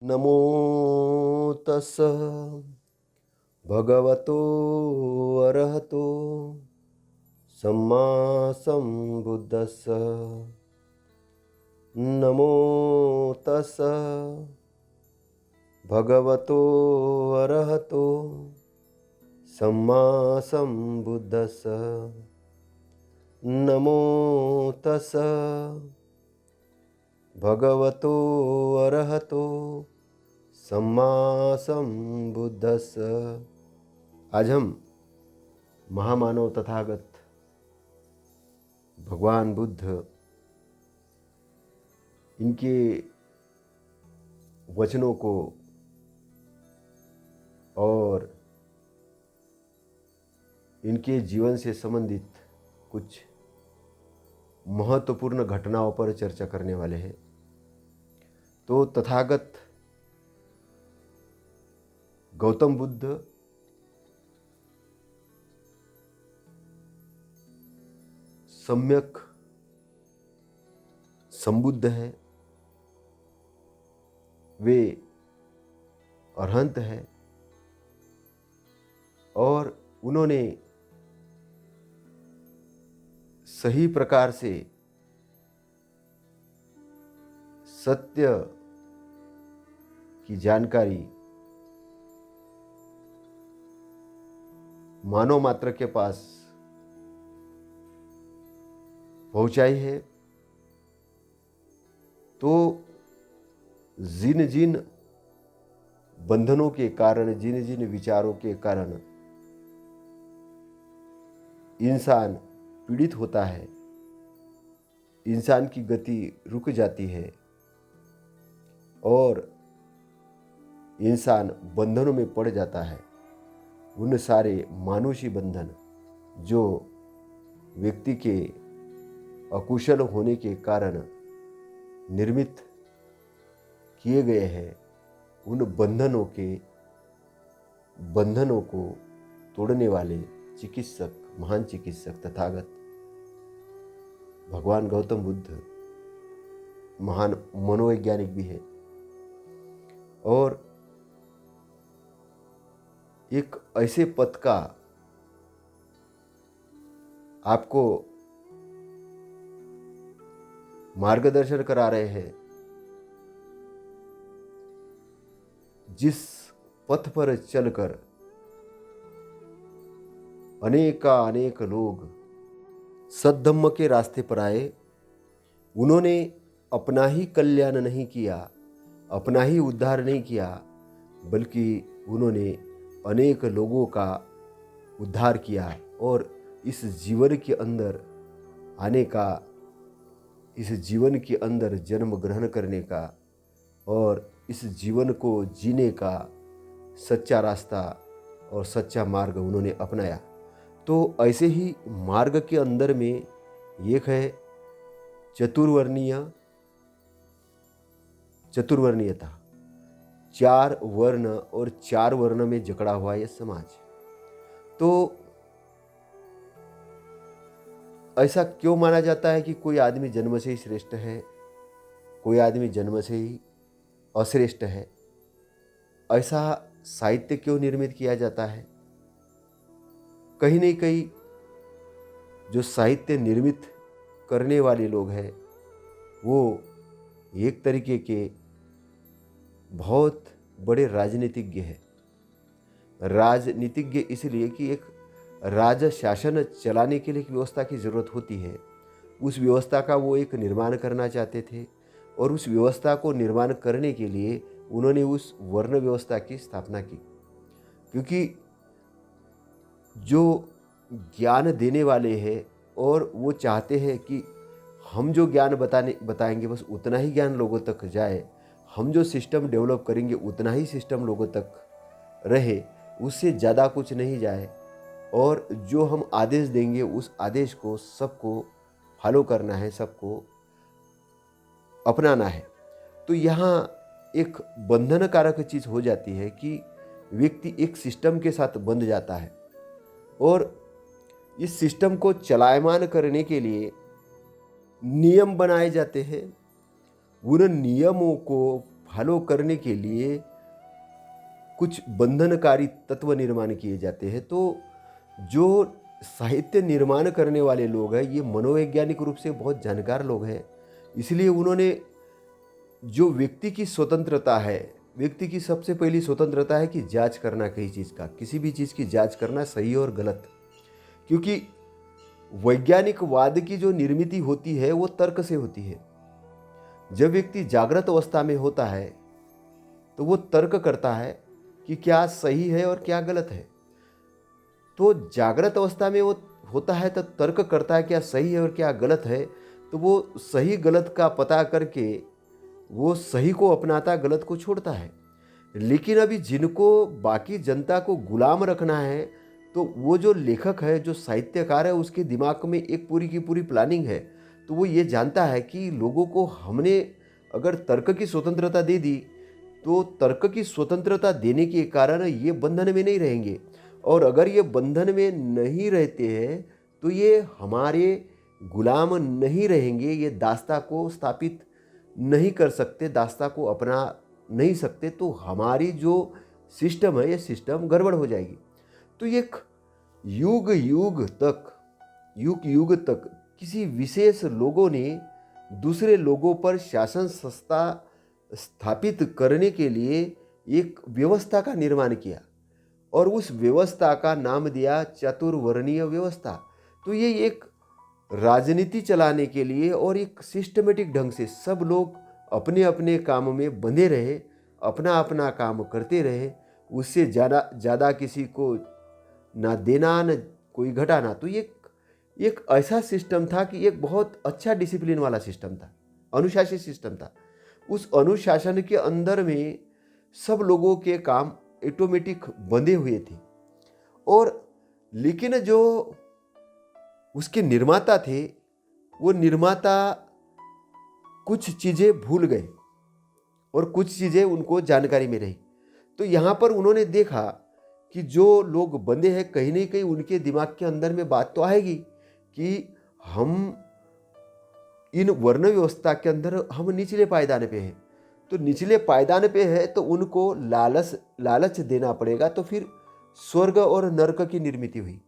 नमो तस्सः भगवतो अरहतो सम्मा सम्बुद्धस्सः। नमो तस्सः भगवतो अरहतो सम्मा सम्बुद्धस्सः। नमो तस्सः भगवतो अरहतो सम्मा सम्बुद्धस्सः। आज हम महामानव तथागत भगवान बुद्ध, इनके वचनों को और इनके जीवन से संबंधित कुछ महत्वपूर्ण घटनाओं पर चर्चा करने वाले हैं। तो तथागत गौतम बुद्ध सम्यक संबुद्ध है, वे अरहंत है और उन्होंने सही प्रकार से सत्य की जानकारी मानव मात्र के पास पहुंचाई है। तो जिन जिन बंधनों के कारण, जिन जिन विचारों के कारण इंसान पीड़ित होता है, इंसान की गति रुक जाती है और इंसान बंधनों में पड़ जाता है, उन सारे मानुषी बंधन जो व्यक्ति के अकुशल होने के कारण निर्मित किए गए हैं, उन बंधनों को तोड़ने वाले चिकित्सक, महान चिकित्सक तथागत भगवान गौतम बुद्ध महान मनोवैज्ञानिक भी है। और एक ऐसे पथ का आपको मार्गदर्शन करा रहे हैं जिस पथ पर चलकर अनेक लोग सद्धम्म के रास्ते पर आए। उन्होंने अपना ही कल्याण नहीं किया, अपना ही उद्धार नहीं किया, बल्कि उन्होंने अनेक लोगों का उद्धार किया और इस जीवन के अंदर आने का, इस जीवन के अंदर जन्म ग्रहण करने का और इस जीवन को जीने का सच्चा रास्ता और सच्चा मार्ग उन्होंने अपनाया। तो ऐसे ही मार्ग के अंदर में एक है चतुर्वर्णीयता, 4 वर्ण और 4 वर्ण में जकड़ा हुआ यह समाज। तो ऐसा क्यों माना जाता है कि कोई आदमी जन्म से ही श्रेष्ठ है, कोई आदमी जन्म से ही अश्रेष्ठ है? ऐसा साहित्य क्यों निर्मित किया जाता है? कहीं नहीं कहीं जो साहित्य निर्मित करने वाले लोग हैं वो एक तरीके के बहुत बड़े राजनीतिज्ञ हैं। राजनीतिज्ञ इसलिए कि एक राज शासन चलाने के लिए एक व्यवस्था की ज़रूरत होती है, उस व्यवस्था का वो एक निर्माण करना चाहते थे और उस व्यवस्था को निर्माण करने के लिए उन्होंने उस वर्ण व्यवस्था की स्थापना की। क्योंकि जो ज्ञान देने वाले हैं और वो चाहते हैं कि हम जो ज्ञान बताएंगे बस उतना ही ज्ञान लोगों तक जाए, हम जो सिस्टम डेवलप करेंगे उतना ही सिस्टम लोगों तक रहे, उससे ज़्यादा कुछ नहीं जाए, और जो हम आदेश देंगे उस आदेश को सबको फॉलो करना है, सबको अपनाना है। तो यहाँ एक बंधनकारक चीज़ हो जाती है कि व्यक्ति एक सिस्टम के साथ बंध जाता है और इस सिस्टम को चलायमान करने के लिए नियम बनाए जाते हैं। उन नियमों को फॉलो करने के लिए कुछ बंधनकारी तत्व निर्माण किए जाते हैं। तो जो साहित्य निर्माण करने वाले लोग हैं, ये मनोवैज्ञानिक रूप से बहुत जानकार लोग हैं। इसलिए उन्होंने जो व्यक्ति की स्वतंत्रता है, व्यक्ति की सबसे पहली स्वतंत्रता है कि जांच करना कई चीज़ का, किसी भी चीज़ की जांच करना सही और गलत। क्योंकि वैज्ञानिकवाद की जो निर्मिति होती है वो तर्क से होती है। जब व्यक्ति जागृत अवस्था में होता है तो वो तर्क करता है कि क्या सही है और क्या गलत है। तो जागृत अवस्था में वो होता है तो तर्क करता है क्या सही है और क्या गलत है। तो वो सही गलत का पता करके वो सही को अपनाता, गलत को छोड़ता है। लेकिन अभी जिनको बाकी जनता को गुलाम रखना है, तो वो जो लेखक है, जो साहित्यकार है, उसके दिमाग में एक पूरी की पूरी प्लानिंग है। तो वो ये जानता है कि लोगों को हमने अगर तर्क की स्वतंत्रता दे दी तो तर्क की स्वतंत्रता देने के कारण ये बंधन में नहीं रहेंगे, और अगर ये बंधन में नहीं रहते हैं तो ये हमारे गुलाम नहीं रहेंगे, ये दास्ता को स्थापित नहीं कर सकते, दास्ता को अपना नहीं सकते। तो हमारी जो सिस्टम है, ये सिस्टम गड़बड़ हो जाएगी। तो ये युग युग तक किसी विशेष लोगों ने दूसरे लोगों पर शासन सत्ता स्थापित करने के लिए एक व्यवस्था का निर्माण किया, और उस व्यवस्था का नाम दिया चातुर्वर्णीय व्यवस्था। तो ये एक राजनीति चलाने के लिए और एक सिस्टमेटिक ढंग से सब लोग अपने अपने काम में बंधे रहे, अपना अपना काम करते रहे, उससे ज़्यादा किसी को ना देना न कोई घटाना। तो ये एक ऐसा सिस्टम था कि एक बहुत अच्छा डिसिप्लिन वाला सिस्टम था, अनुशासित सिस्टम था। उस अनुशासन के अंदर में सब लोगों के काम ऑटोमेटिक बंधे हुए थे। और लेकिन जो उसके निर्माता थे, वो निर्माता कुछ चीज़ें भूल गए और कुछ चीज़ें उनको जानकारी में रही। तो यहाँ पर उन्होंने देखा कि जो लोग बंधे हैं, कहीं ना कहीं उनके दिमाग के अंदर में बात तो आएगी कि हम इन वर्ण व्यवस्था के अंदर हम निचले पायदान पे हैं। तो निचले पायदान पे है तो उनको लालच देना पड़ेगा। तो फिर स्वर्ग और नरक की निर्मिति हुई।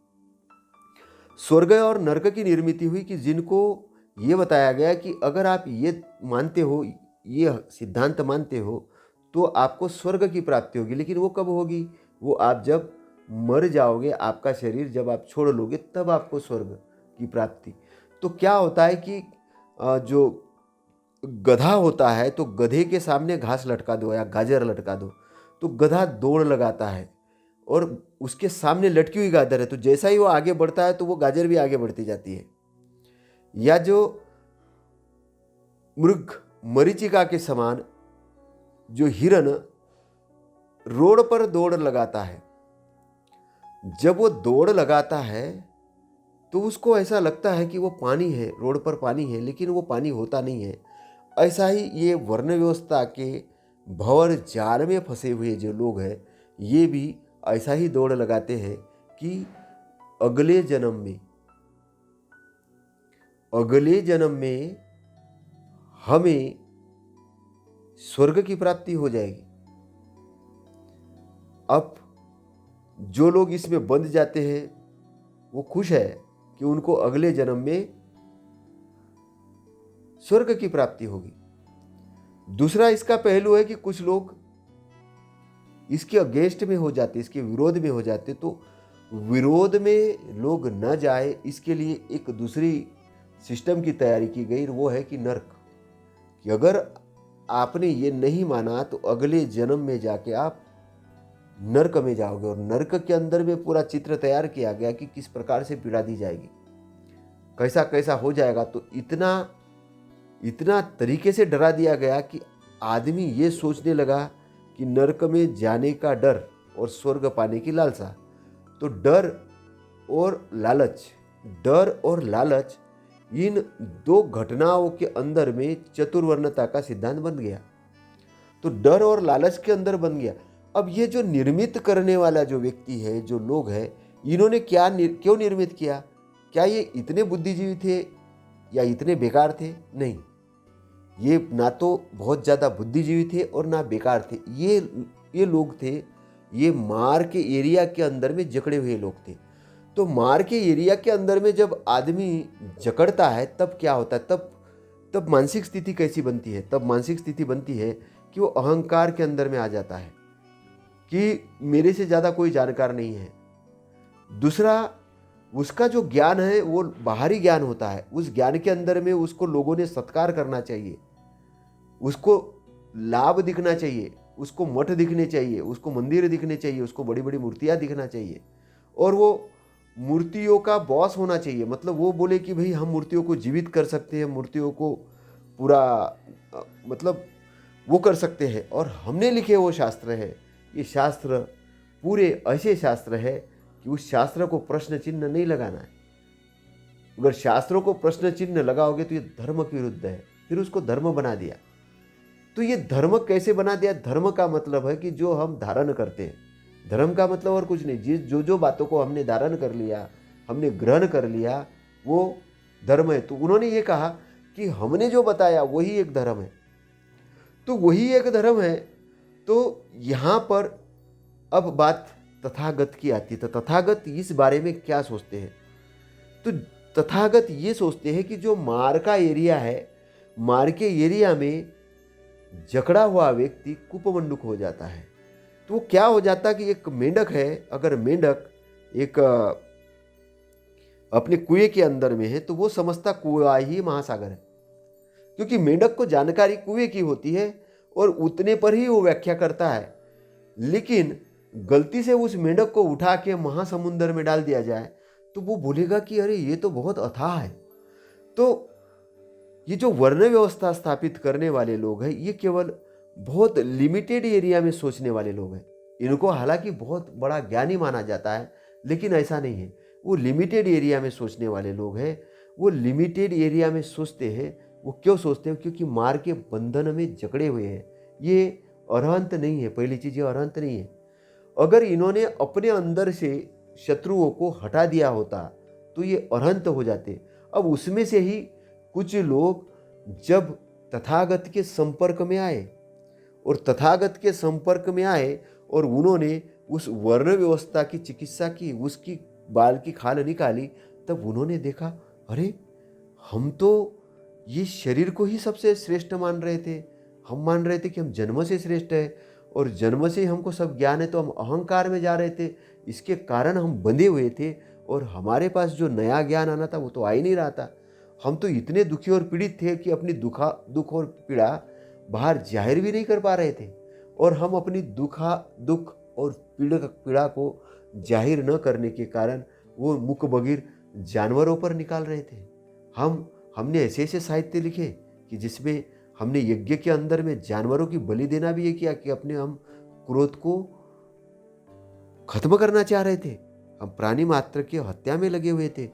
स्वर्ग और नरक की निर्मिति हुई कि जिनको ये बताया गया कि अगर आप ये मानते हो, ये सिद्धांत मानते हो, तो आपको स्वर्ग की प्राप्ति होगी। लेकिन वो कब होगी? वो आप जब मर जाओगे, आपका शरीर जब आप छोड़ लोगे, तब आपको स्वर्ग की प्राप्ति। तो क्या होता है कि जो गधा होता है, तो गधे के सामने घास लटका दो या गाजर लटका दो, तो गधा दौड़ लगाता है, और उसके सामने लटकी हुई गाजर है, तो जैसा ही वो आगे बढ़ता है तो वो गाजर भी आगे बढ़ती जाती है। या जो मृग मरीचिका के समान जो हिरन रोड पर दौड़ लगाता है, जब वो दौड़ लगाता है तो उसको ऐसा लगता है कि वो पानी है, रोड पर पानी है, लेकिन वो पानी होता नहीं है। ऐसा ही ये वर्ण व्यवस्था के भंवर जाल में फंसे हुए जो लोग हैं, ये भी ऐसा ही दौड़ लगाते हैं कि अगले जन्म में हमें स्वर्ग की प्राप्ति हो जाएगी। अब जो लोग इसमें बंध जाते हैं वो खुश है कि उनको अगले जन्म में स्वर्ग की प्राप्ति होगी। दूसरा इसका पहलू है कि कुछ लोग इसके अगेंस्ट में हो जाते, इसके विरोध में हो जाते। तो विरोध में लोग न जाए, इसके लिए एक दूसरी सिस्टम की तैयारी की गई, वो है कि नर्क, कि अगर आपने ये नहीं माना तो अगले जन्म में जाके आप नर्क में जाओगे। और नर्क के अंदर में पूरा चित्र तैयार किया गया कि किस प्रकार से पीड़ा दी जाएगी, कैसा कैसा हो जाएगा। तो इतना तरीके से डरा दिया गया कि आदमी ये सोचने लगा कि नर्क में जाने का डर और स्वर्ग पाने की लालसा। तो डर और लालच इन दो घटनाओं के अंदर में चतुर्वर्णता का सिद्धांत बन गया। तो डर और लालच के अंदर बन गया। अब ये जो निर्मित करने वाला जो व्यक्ति है, जो लोग हैं, इन्होंने क्यों निर्मित किया? क्या ये इतने बुद्धिजीवी थे या इतने बेकार थे? नहीं, ये ना तो बहुत ज़्यादा बुद्धिजीवी थे और ना बेकार थे। ये लोग थे, ये मार के एरिया के अंदर में जकड़े हुए लोग थे। तो मार के एरिया के अंदर में जब आदमी जकड़ता है तब क्या होता है, तब मानसिक स्थिति कैसी बनती है? तब मानसिक स्थिति बनती है कि वो अहंकार के अंदर में आ जाता है कि मेरे से ज़्यादा कोई जानकार नहीं है। दूसरा, उसका जो ज्ञान है वो बाहरी ज्ञान होता है। उस ज्ञान के अंदर में उसको लोगों ने सत्कार करना चाहिए, उसको लाभ दिखना चाहिए, उसको मठ दिखने चाहिए, उसको मंदिर दिखने चाहिए, उसको बड़ी बड़ी मूर्तियाँ दिखना चाहिए और वो मूर्तियों का बॉस होना चाहिए। मतलब वो बोले कि भाई हम मूर्तियों को जीवित कर सकते हैं, मूर्तियों को पूरा मतलब वो कर सकते हैं और हमने लिखे वो शास्त्र है। ये शास्त्र पूरे ऐसे शास्त्र है कि उस शास्त्र को प्रश्न चिन्ह नहीं लगाना है। अगर शास्त्रों को प्रश्न चिन्ह लगाओगे तो ये धर्म के विरुद्ध है। फिर उसको धर्म बना दिया। तो ये धर्म कैसे बना दिया? धर्म का मतलब है कि जो हम धारण करते हैं। धर्म का मतलब और कुछ नहीं, जो बातों को हमने धारण कर लिया, हमने ग्रहण कर लिया, वो धर्म है। तो उन्होंने ये कहा कि हमने जो बताया वही एक धर्म है। तो वही एक धर्म है। तो यहाँ पर अब बात तथागत की आती है। तो तथागत इस बारे में क्या सोचते हैं? तो तथागत ये सोचते हैं कि जो मार का एरिया है, मार के एरिया में जकड़ा हुआ व्यक्ति कुपमंडुक हो जाता है। तो वो क्या हो जाता कि एक मेंढक है, अगर मेंढक एक अपने कुएं के अंदर में है तो वो समझता कुआं ही महासागर है, क्योंकि मेंढक को जानकारी कुएं की होती है और उतने पर ही वो व्याख्या करता है। लेकिन गलती से उस मेंढक को उठा के महासमुंदर में डाल दिया जाए तो वो बोलेगा कि अरे ये तो बहुत अथाह है। तो ये जो वर्ण व्यवस्था स्थापित करने वाले लोग हैं, ये केवल बहुत लिमिटेड एरिया में सोचने वाले लोग हैं। इनको हालांकि बहुत बड़ा ज्ञानी माना जाता है, लेकिन ऐसा नहीं है। वो लिमिटेड एरिया में सोचने वाले लोग हैं। वो लिमिटेड एरिया में सोचते हैं। वो क्यों सोचते हैं? क्योंकि मार के बंधन में जकड़े हुए हैं। ये अरहंत नहीं है। पहली चीज़, ये अरहंत नहीं है। अगर इन्होंने अपने अंदर से शत्रुओं को हटा दिया होता तो ये अरहंत हो जाते। अब उसमें से ही कुछ लोग जब तथागत के संपर्क में आए और तथागत के संपर्क में आए और उन्होंने उस वर्ण व्यवस्था की चिकित्सा की, उसकी बाल की खाल निकाली, तब उन्होंने देखा अरे हम तो ये शरीर को ही सबसे श्रेष्ठ मान रहे थे। हम मान रहे थे कि हम जन्म से श्रेष्ठ है और जन्म से हमको सब ज्ञान है, तो हम अहंकार में जा रहे थे। इसके कारण हम बंधे हुए थे और हमारे पास जो नया ज्ञान आना था वो तो आ ही नहीं रहा था। हम तो इतने दुखी और पीड़ित थे कि अपनी दुख और पीड़ा बाहर जाहिर भी नहीं कर पा रहे थे और हम अपनी दुख और पीड़ा को जाहिर न करने के कारण वो मुक बगीर जानवरों पर निकाल रहे थे। हमने ऐसे ऐसे साहित्य लिखे कि जिसमें हमने यज्ञ के अंदर में जानवरों की बलि देना भी ये किया कि अपने हम क्रोध को खत्म करना चाह रहे थे। हम प्राणी मात्र की हत्या में लगे हुए थे।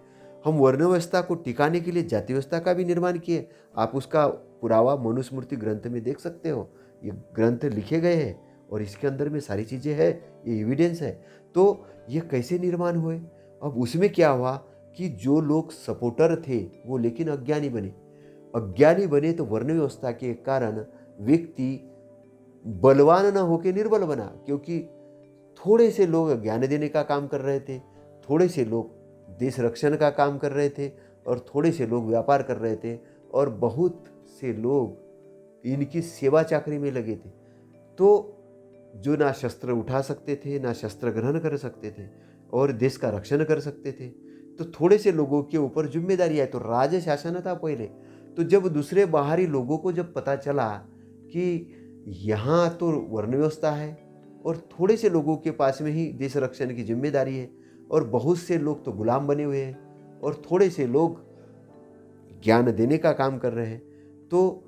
हम वर्ण व्यवस्था को टिकाने के लिए जाति व्यवस्था का भी निर्माण किए। आप उसका पुरावा मनुस्मृति ग्रंथ में देख सकते हो। ये ग्रंथ लिखे गए हैं और इसके अंदर में सारी चीज़ें हैं, ये एविडेंस है। तो ये कैसे निर्माण हुए? अब उसमें क्या हुआ कि जो लोग सपोर्टर थे वो लेकिन अज्ञानी बने तो वर्ण व्यवस्था के कारण व्यक्ति बलवान न होकर निर्बल बना, क्योंकि थोड़े से लोग ज्ञान देने का काम कर रहे थे, थोड़े से लोग देश रक्षण का काम कर रहे थे और थोड़े से लोग व्यापार कर रहे थे और बहुत से लोग इनकी सेवा चाकरी में लगे थे। तो जो ना शस्त्र उठा सकते थे, ना शस्त्र ग्रहण कर सकते थे और देश का रक्षण कर सकते थे, तो थोड़े से लोगों के ऊपर जिम्मेदारी आई। तो राज शासन था पहले। तो जब दूसरे बाहरी लोगों को जब पता चला कि यहाँ तो वर्ण व्यवस्था है और थोड़े से लोगों के पास में ही देश रक्षण की जिम्मेदारी है और बहुत से लोग तो गुलाम बने हुए हैं और थोड़े से लोग ज्ञान देने का काम कर रहे हैं, तो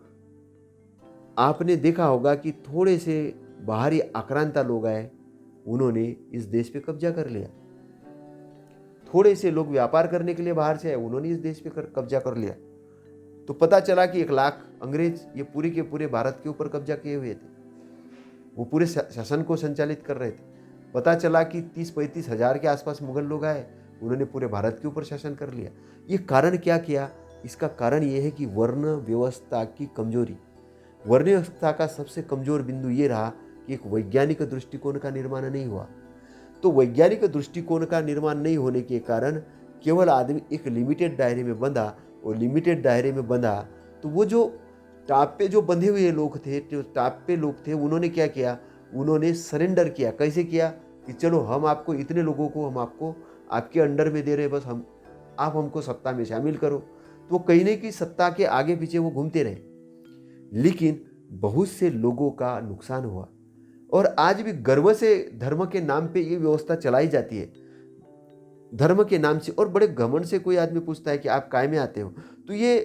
आपने देखा होगा कि थोड़े से बाहरी आक्रांता लोग आए, उन्होंने इस देश पे कब्जा कर लिया। थोड़े से लोग व्यापार करने के लिए बाहर से आए, उन्होंने इस देश पे कब्जा कर लिया। तो पता चला कि 1 लाख अंग्रेज ये पूरे के पूरे भारत के ऊपर कब्जा किए हुए थे। वो पूरे शासन को संचालित कर रहे थे। पता चला कि 30-35 हज़ार के आसपास मुगल लोग आए, उन्होंने पूरे भारत के ऊपर शासन कर लिया। ये कारण क्या किया? इसका कारण ये है कि वर्ण व्यवस्था की कमजोरी। वर्ण व्यवस्था का सबसे कमजोर बिंदु ये रहा कि एक वैज्ञानिक दृष्टिकोण का निर्माण नहीं हुआ। तो वैज्ञानिक दृष्टिकोण का निर्माण नहीं होने के कारण केवल आदमी एक लिमिटेड दायरे में बंधा, और लिमिटेड दायरे में बंधा तो वो जो टाप पे जो बंधे हुए लोग थे, जो टाप पे लोग थे, उन्होंने क्या किया, उन्होंने सरेंडर किया। कैसे किया कि चलो हम आपको इतने लोगों को हम आपको आपके अंडर में दे रहे, बस हम आप हमको सत्ता में शामिल करो। तो कहीं न कहीं सत्ता के आगे पीछे वो घूमते रहे, लेकिन बहुत से लोगों का नुकसान हुआ। और आज भी गर्व से धर्म के नाम पे ये व्यवस्था चलाई जाती है, धर्म के नाम से। और बड़े घमंड से कोई आदमी पूछता है कि आप काय में आते हो, तो ये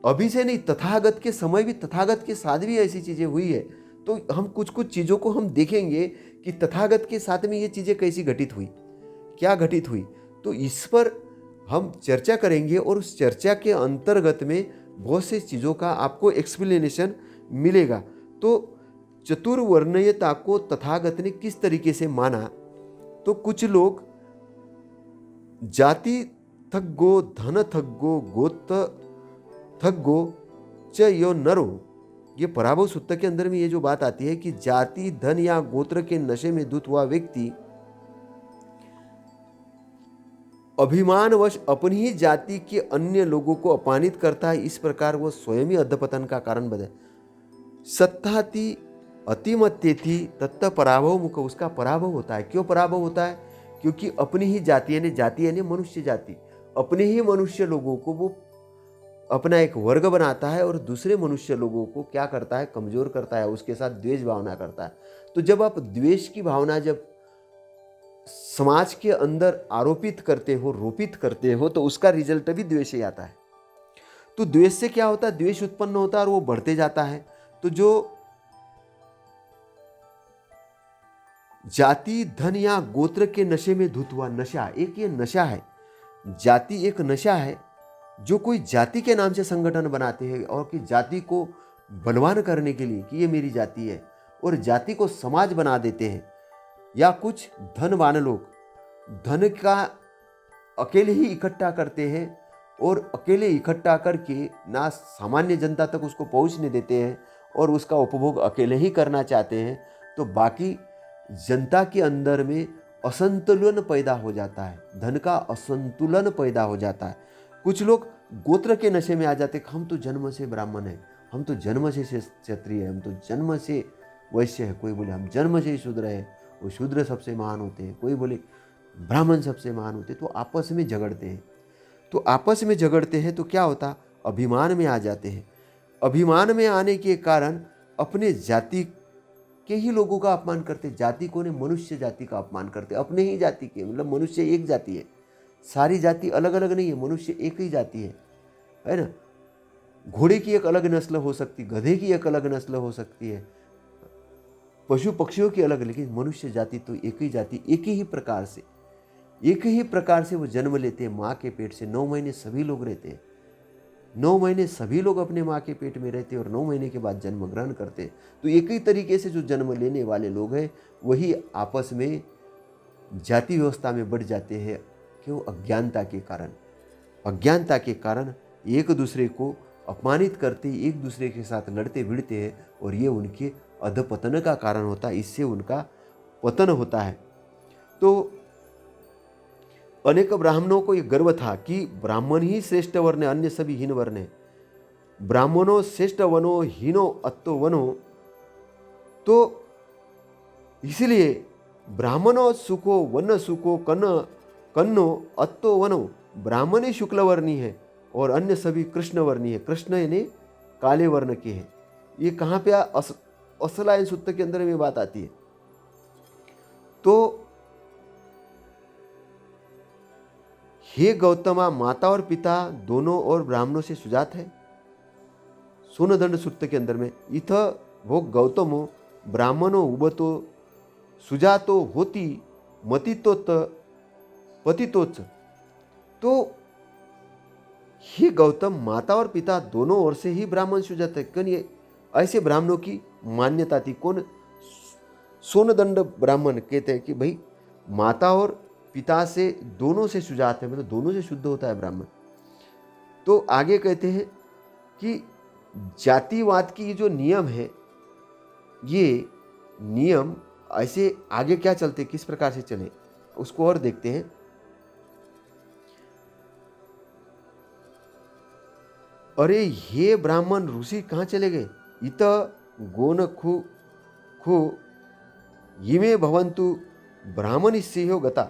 अभी से नहीं, तथागत के समय भी, तथागत के साथ भी ऐसी चीजें हुई है। तो हम कुछ कुछ चीजों को हम देखेंगे कि तथागत के साथ में ये चीजें कैसी घटित हुई, क्या घटित हुई, तो इस पर हम चर्चा करेंगे। और उस चर्चा के अंतर्गत में बहुत से चीज़ों का आपको एक्सप्लेनेशन मिलेगा। तो चतुर्वर्णीयता को तथागत ने किस तरीके से माना, तो कुछ लोग जाति थग्गो धन थग्गो गोत थग्गो च यो नरो, ये पराभव सूत्र के अंदर में ये जो बात आती है कि जाति धन या गोत्र के नशे में धुत हुआ व्यक्ति अभिमानवश अपनी ही जाति के अन्य लोगों को अपमानित करता है, इस प्रकार वह स्वयं ही अधपतन का कारण बने। सत्ताति अतिमत्येति तत्त पराभव मुख, उसका पराभव होता है। क्यों पराभव होता है? क्योंकि अपनी ही जाति यानी मनुष्य जाति, अपने ही मनुष्य लोगों को वो अपना एक वर्ग बनाता है और दूसरे मनुष्य लोगों को क्या करता है, कमजोर करता है, उसके साथ द्वेष भावना करता है। तो जब आप द्वेष की भावना जब समाज के अंदर आरोपित करते हो, रोपित करते हो, तो उसका रिजल्ट भी द्वेष ही आता है। तो द्वेष से क्या होता है, द्वेष उत्पन्न होता है और वो बढ़ते जाता है। तो जो जाति धन या गोत्र के नशे में धुत हुआ, नशा एक ये नशा है, जाति एक नशा है। जो कोई जाति के नाम से संगठन बनाते हैं और कि जाति को बलवान करने के लिए कि ये मेरी जाति है, और जाति को समाज बना देते हैं। या कुछ धनवान लोग धन का अकेले ही इकट्ठा करते हैं और अकेले इकट्ठा करके ना सामान्य जनता तक उसको पहुंचने देते हैं और उसका उपभोग अकेले ही करना चाहते हैं। तो बाकी जनता के अंदर में असंतुलन पैदा हो जाता है, धन का असंतुलन पैदा हो जाता है। कुछ लोग गोत्र के नशे में आ जाते हैं, हम तो जन्म से ब्राह्मण हैं, हम तो जन्म से क्षत्रिय है, हम तो जन्म से वैश्य है, कोई बोले हम जन्म से ही शूद्र है, वो शूद्र सबसे महान होते हैं, कोई बोले ब्राह्मण सबसे महान होते हैं। तो आपस में झगड़ते हैं। तो आपस में झगड़ते हैं तो क्या होता, अभिमान में आ जाते हैं। अभिमान में आने के कारण अपने जाति के ही लोगों का अपमान करते। जाति को ने मनुष्य जाति का अपमान करते, अपने ही जाति के, मतलब मनुष्य एक जाति है, सारी जाति अलग अलग नहीं है, मनुष्य एक ही जाति है ना। घोड़े की एक अलग नस्ल हो सकती, गधे की एक अलग नस्ल हो सकती है, पशु पक्षियों की अलग, लेकिन मनुष्य जाति तो एक ही जाति, एक ही प्रकार से वो जन्म लेते हैं माँ के पेट से। 9 महीने सभी लोग रहते हैं, 9 महीने सभी लोग अपने माँ के पेट में रहते हैं और 9 महीने के बाद जन्म ग्रहण करते हैं। तो एक ही तरीके से जो जन्म लेने वाले लोग हैं वही आपस में जाति व्यवस्था में बढ़ जाते हैं। क्यों? अज्ञानता के कारण। अज्ञानता के कारण एक दूसरे को अपमानित करते, एक दूसरे के साथ लड़ते भिड़ते हैं और ये उनके अधपतन का कारण होता है, इससे उनका पतन होता है। तो अनेक ब्राह्मणों को यह गर्व था कि ब्राह्मण ही श्रेष्ठ वर्ण है, अन्य सभी हीन वर्ण है। ब्राह्मणों श्रेष्ठ वनो हीनो अत्तो वनो, तो इसलिए ब्राह्मणों सुखो वन सुखो कन्नो अत्तो वनो, ब्राह्मण ही शुक्ल वर्णी है और अन्य सभी कृष्ण वर्णी है। कृष्ण यानी काले वर्ण के हैं। ये कहाँ पे असलायन सूत्र के अंदर में बात आती है। तो हे गौतमा, माता और पिता दोनों और ब्राह्मणों से सुजात है। सोनदंड सूत्र के अंदर में इथ वो गौतमो ब्राह्मणों उबतो सुजातो होती मतितोत पतितोच। तो हे गौतम, माता और पिता दोनों ओर से ही ब्राह्मण सुजात है। क्यों? ये ऐसे ब्राह्मणों की मान्यता थी। कौन? सोनदंड ब्राह्मण कहते हैं कि भाई माता और पिता से दोनों से सुजात है, मतलब दोनों से शुद्ध होता है ब्राह्मण। तो आगे कहते हैं कि जातिवाद की जो नियम है, ये नियम ऐसे आगे क्या चलते, किस प्रकार से चले, उसको और देखते हैं। अरे हे ब्राह्मण ऋषि कहाँ चले गए? इत गोन खु खु इमे भवन्तु ब्राह्मणिस्यो गता।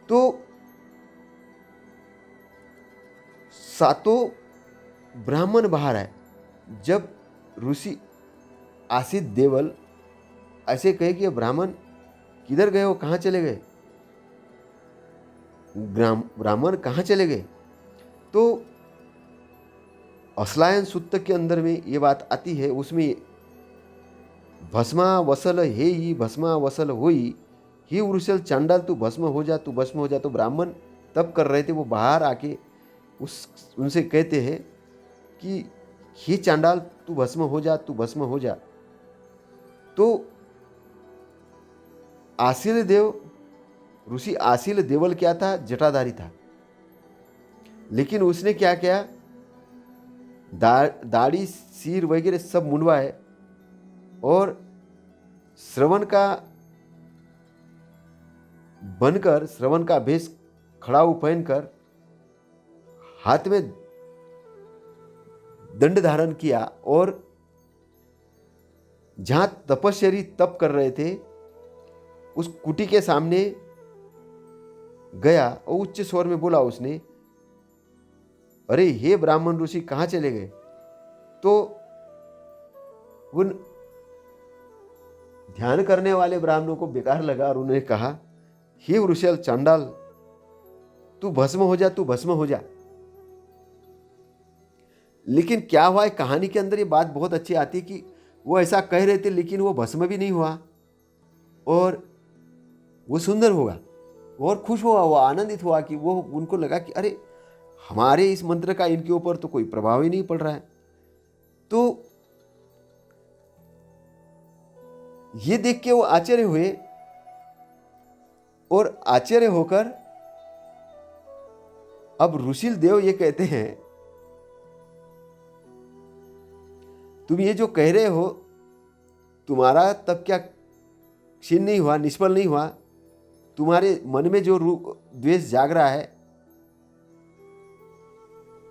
तो सातों ब्राह्मण बाहर आए। जब ऋषि आसित देवल ऐसे कहे कि ब्राह्मण किधर गए हो, कहाँ चले गए, ब्राह्मण कहाँ चले गए, तो असलायन सूक्त के अंदर में ये बात आती है। उसमें भस्मा वसल हे ही भस्मा वसल होई ही वृषल चांडाल तू भस्म हो जा, तू भस्म हो जा। तो ब्राह्मण तब कर रहे थे, वो बाहर आके उनसे कहते हैं कि हे चांडाल तू भस्म हो जा, तू भस्म हो जा। तो आशील देव, ऋषि आशील देवल क्या था? जटाधारी था। लेकिन उसने क्या किया, दाढ़ी सिर वगैरह सब मुंडवाए और श्रवण का बनकर, श्रवण का भेष खड़ाऊ पहनकर हाथ में दंड धारण किया और जहां तपस्वी तप कर रहे थे उस कुटी के सामने गया और उच्च स्वर में बोला उसने, अरे हे ब्राह्मण ऋषि कहाँ चले गए? तो उन ध्यान करने वाले ब्राह्मणों को बेकार लगा और उन्होंने कहा, हे वृषल चांडाल तू भस्म हो जा, तू भस्म हो जा। लेकिन क्या हुआ है, कहानी के अंदर ये बात बहुत अच्छी आती है कि वो ऐसा कह रहे थे लेकिन वो भस्म भी नहीं हुआ और वो सुंदर होगा और खुश हुआ, वो आनंदित हुआ कि वो, उनको लगा कि अरे हमारे इस मंत्र का इनके ऊपर तो कोई प्रभाव ही नहीं पड़ रहा है। तो ये देख के वो आश्चर्य हुए और आश्चर्य होकर अब ऋषिल देव ये कहते हैं, तुम ये जो कह रहे हो तुम्हारा तब क्या क्षीण नहीं हुआ, निष्फल नहीं हुआ? तुम्हारे मन में जो द्वेष जाग रहा है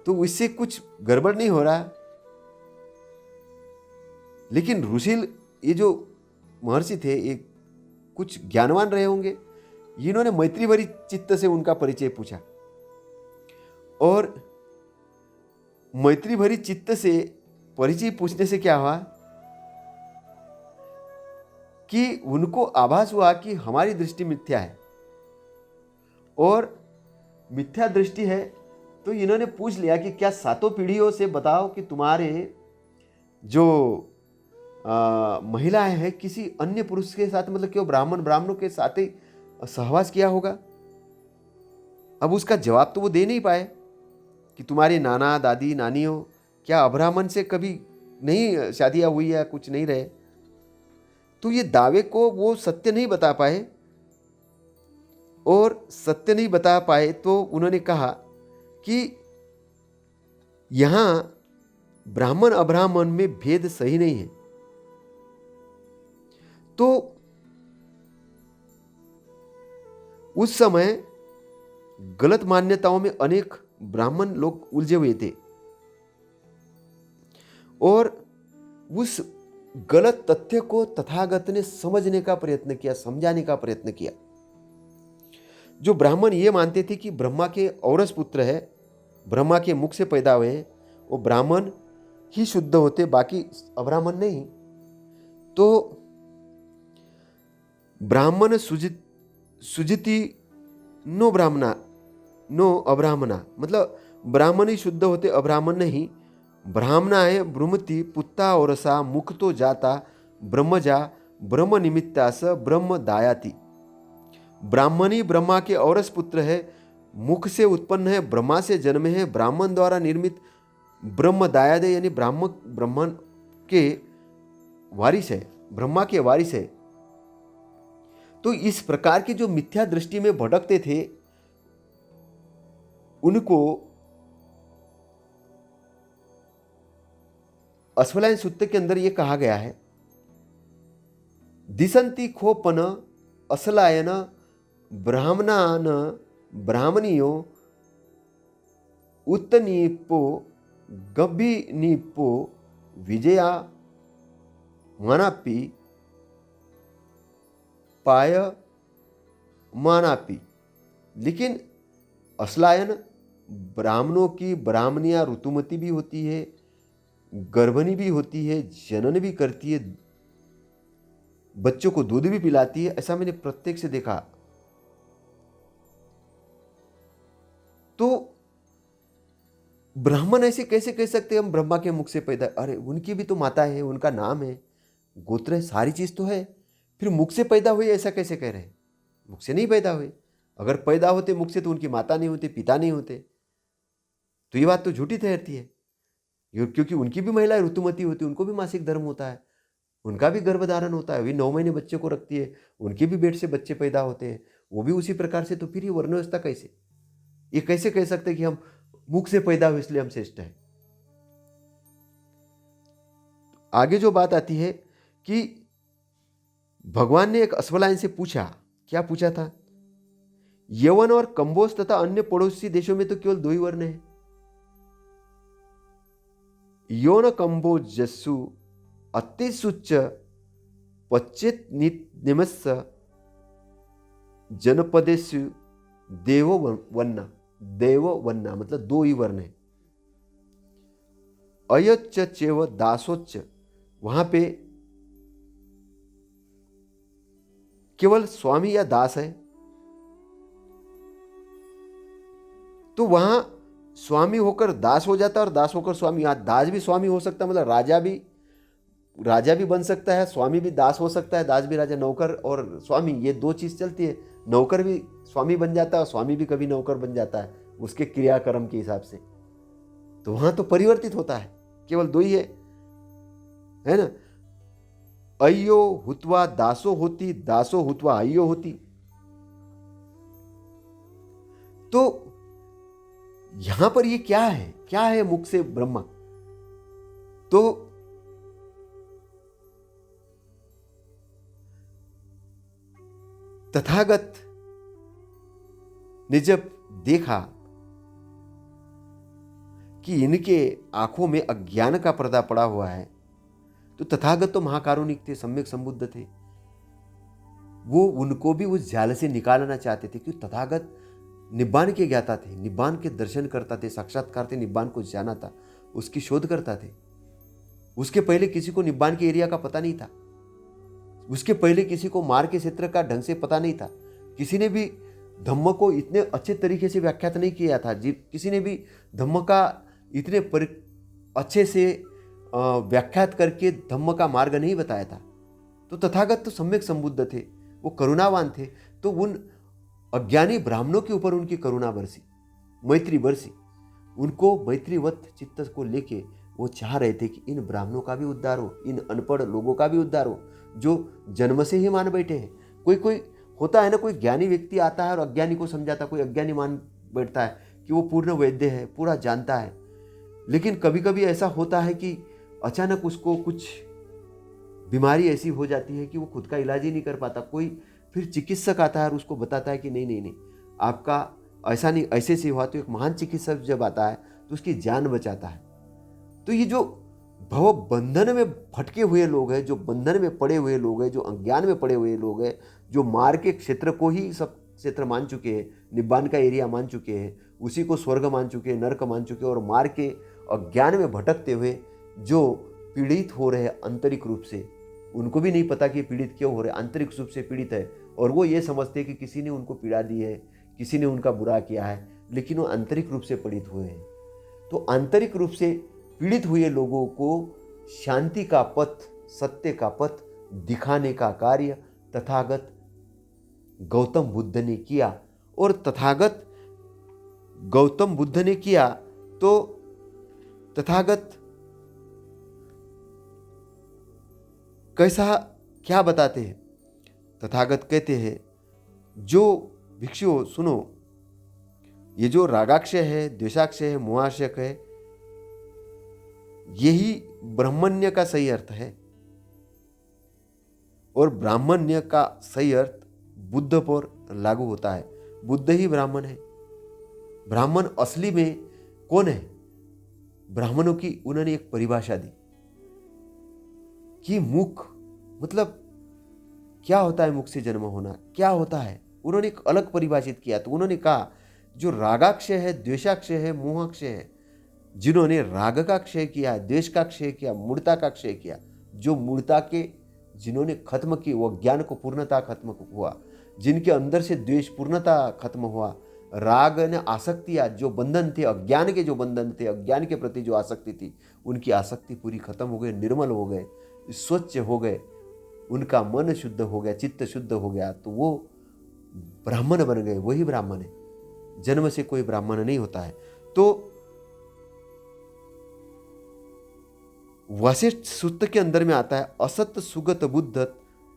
तो इससे कुछ गड़बड़ नहीं हो रहा। लेकिन ऋषिल ये जो महर्षि थे ये कुछ ज्ञानवान रहे होंगे, इन्होंने मैत्री भरी चित्त से उनका परिचय पूछा और मैत्री भरी चित्त से परिचय पूछने से क्या हुआ कि उनको आभास हुआ कि हमारी दृष्टि मिथ्या है और मिथ्या दृष्टि है। तो इन्होंने पूछ लिया कि क्या सातों पीढ़ियों से बताओ कि तुम्हारे जो महिलाएं हैं किसी अन्य पुरुष के साथ, मतलब क्यों ब्राह्मणों के साथ ही सहवास किया होगा? अब उसका जवाब तो वो दे नहीं पाए कि तुम्हारे नाना दादी नानियों क्या अब्राह्मण से कभी नहीं शादियां हुई या कुछ नहीं रहे। तो ये दावे को वो सत्य नहीं बता पाए और सत्य नहीं बता पाए तो उन्होंने कहा कि यहां ब्राह्मण अब्राह्मण में भेद सही नहीं है। तो उस समय गलत मान्यताओं में अनेक ब्राह्मण लोग उलझे हुए थे और उस गलत तथ्य को तथागत ने समझने का प्रयत्न किया, समझाने का प्रयत्न किया। जो ब्राह्मण ये मानते थे कि ब्रह्मा के औरस पुत्र है, ब्रह्मा के मुख से पैदा हुए हैं, वो ब्राह्मण ही शुद्ध होते, बाकी अब्राह्मण नहीं। तो ब्राह्मण सुजति नो ब्राह्मणा नो अब्राह्मणा, मतलब ब्राह्मण ही शुद्ध होते, अब्राह्मण नहीं। ब्राह्मणा है ब्रुमति पुत्ता औरसा मुख तो जाता ब्रह्मजा ब्रह्म निमित्ता स ब्रह्म दायाति। ब्राह्मणी ब्रह्मा के औरस पुत्र है, मुख से उत्पन्न है, ब्रह्मा से जन्मे है, ब्राह्मण द्वारा निर्मित ब्रह्म दायाद यानी ब्राह्मण के वारिस है, ब्रह्मा के वारिस है। तो इस प्रकार की जो मिथ्या दृष्टि में भटकते थे उनको अश्वलायन सुत्त के अंदर ये कहा गया है, दिसंती खोपन असलायन ब्राह्मणान ब्राह्मणियो उत्तनीपो गभीनीपो विजया मानापी पाय मानापी। लेकिन असलायन ब्राह्मणों की ब्राह्मणियाँ ऋतुमती भी होती है, गर्भणी भी होती है, जनन भी करती है, बच्चों को दूध भी पिलाती है, ऐसा मैंने प्रत्येक से देखा। तो ब्राह्मण ऐसे कैसे कह सकते हैं हम ब्रह्मा के मुख से पैदा? अरे उनकी भी तो माता है, उनका नाम है, गोत्र है, सारी चीज तो है, फिर मुख से पैदा हुए ऐसा कैसे कह रहे हैं? मुख से नहीं पैदा हुए। अगर पैदा होते मुख से तो उनकी माता नहीं होते, पिता नहीं होते, तो ये बात तो झूठी ठहरती है। क्योंकि उनकी भी महिलाएं ऋतुमती होती है, उनको भी मासिक धर्म होता है, उनका भी गर्भधारण होता है, वे 9 महीने बच्चे को रखती है, उनके भी पेट से बच्चे पैदा होते हैं, वो भी उसी प्रकार से। तो फिर ये वर्ण व्यवस्था कैसे? ये कैसे कह सकते हैं कि हम मुख से पैदा हुए इसलिए हम श्रेष्ठ हैं? आगे जो बात आती है कि भगवान ने एक अश्वलायन से पूछा, क्या पूछा था? यवन और कंबोज तथा अन्य पड़ोसी देशों में तो केवल 2 ही वर्ण है, योन कंबोज जस्सु अतिशुच्च पच्चेत निमस्स जनपदेशु देवो वन्ना। देव वन्ना मतलब 2 ही वर्ण है। अयच्च चेव दासोच्च, वहां पे केवल स्वामी या दास है, तो वहां स्वामी होकर दास हो जाता है और दास होकर स्वामी। यहां दास भी स्वामी हो सकता है, मतलब राजा भी बन सकता है, स्वामी भी दास हो सकता है, दास भी राजा। नौकर और स्वामी ये 2 चीज चलती है। नौकर भी स्वामी बन जाता है और स्वामी भी कभी नौकर बन जाता है, उसके क्रियाक्रम के हिसाब से। तो वहां तो परिवर्तित होता है, केवल 2 ही है ना। अय्यो हुत्वा दासो होती, दासो हुत्वा अय्यो होती। तो यहां पर ये क्या है? क्या है मुख से ब्रह्मा? तो तथागत ने जब देखा कि इनके आंखों में अज्ञान का पर्दा पड़ा हुआ है, तो तथागत तो महाकारुणिक थे, सम्यक संबुद्ध थे, वो उनको भी उस जाल से निकालना चाहते थे। क्योंकि तथागत निब्बान के ज्ञाता थे, निब्बान के दर्शन करता थे, साक्षात्कार थे, निब्बान को जाना था, उसकी शोध करता थे। उसके पहले किसी को निब्बान के एरिया का पता नहीं था, उसके पहले किसी को मार्ग के क्षेत्र का ढंग से पता नहीं था, किसी ने भी धम्म को इतने अच्छे तरीके से व्याख्यात नहीं किया था, किसी ने भी धम्म का इतने अच्छे से व्याख्यात करके धम्म का मार्ग नहीं बताया था। तो तथागत तो सम्यक संबुद्ध थे, वो करुणावान थे, तो उन अज्ञानी ब्राह्मणों के ऊपर उनकी करुणा बरसी, मैत्री बरसी। उनको मैत्रीवत चित्त को लेके वो चाह रहे थे कि इन ब्राह्मणों का भी उद्धार हो, इन अनपढ़ लोगों का भी उद्धार हो, जो जन्म से ही मान बैठे हैं। कोई होता है ना, कोई ज्ञानी व्यक्ति आता है और अज्ञानी को समझाता, कोई अज्ञानी मान बैठता है कि वो पूर्ण वैद्य है, पूरा जानता है। लेकिन कभी कभी ऐसा होता है कि अचानक उसको कुछ बीमारी ऐसी हो जाती है कि वो खुद का इलाज ही नहीं कर पाता। कोई फिर चिकित्सक आता है और उसको बताता है कि नहीं, आपका ऐसा नहीं, ऐसे से हुआ। तो एक महान चिकित्सक जब आता है तो उसकी जान बचाता है। तो ये जो भव बंधन में भटके हुए लोग हैं, जो बंधन में पड़े हुए लोग हैं, जो अज्ञान में पड़े हुए लोग हैं, जो मार के क्षेत्र को ही सब क्षेत्र मान चुके हैं, निब्बान का एरिया मान चुके हैं, उसी को स्वर्ग मान चुके हैं, नरक मान चुके हैं, और मार के अज्ञान में भटकते हुए जो पीड़ित हो रहे हैं आंतरिक रूप से, उनको भी नहीं पता कि पीड़ित क्यों हो रहे, आंतरिक रूप से पीड़ित है, और वो ये समझते हैं कि किसी ने उनको पीड़ा दी है, किसी ने उनका बुरा किया है, लेकिन वो आंतरिक रूप से पीड़ित हुए हैं। तो आंतरिक रूप से पीड़ित हुए लोगों को शांति का पथ, सत्य का पथ दिखाने का कार्य तथागत गौतम बुद्ध ने किया। और तथागत गौतम बुद्ध ने किया तो तथागत कैसा क्या बताते हैं? तथागत कहते हैं, जो भिक्षुओं सुनो, ये जो रागाक्षय है, द्वेषाक्षय है, मोहाक्षय है, यही ब्राह्मण्य का सही अर्थ है। और ब्राह्मण्य का सही अर्थ बुद्ध पर लागू होता है। बुद्ध ही ब्राह्मण है। ब्राह्मण असली में कौन है? ब्राह्मणों की उन्होंने एक परिभाषा दी कि मुख मतलब क्या होता है, मुख से जन्म होना क्या होता है, उन्होंने एक अलग परिभाषित किया। तो उन्होंने कहा जो रागाक्षय है, द्वेषाक्षय है, मोहाक्षय है, जिन्होंने राग का क्षय किया, द्वेष का क्षय किया, मूढ़ता का क्षय किया, जो मूढ़ता के जिन्होंने खत्म की, वो ज्ञान को पूर्णता खत्म हुआ, जिनके अंदर से द्वेष पूर्णता खत्म हुआ, राग ने आसक्तियां जो बंधन थे, अज्ञान के जो बंधन थे, अज्ञान के प्रति जो आसक्ति थी, उनकी आसक्ति पूरी खत्म हो गई, निर्मल हो गए, स्वच्छ हो गए, उनका मन शुद्ध हो गया, चित्त शुद्ध हो गया, तो वो ब्राह्मण बन गए। वही ब्राह्मण है। जन्म से कोई ब्राह्मण नहीं होता है। तो वशिष्ठ सूत्र के अंदर में आता है असत सुगत बुद्ध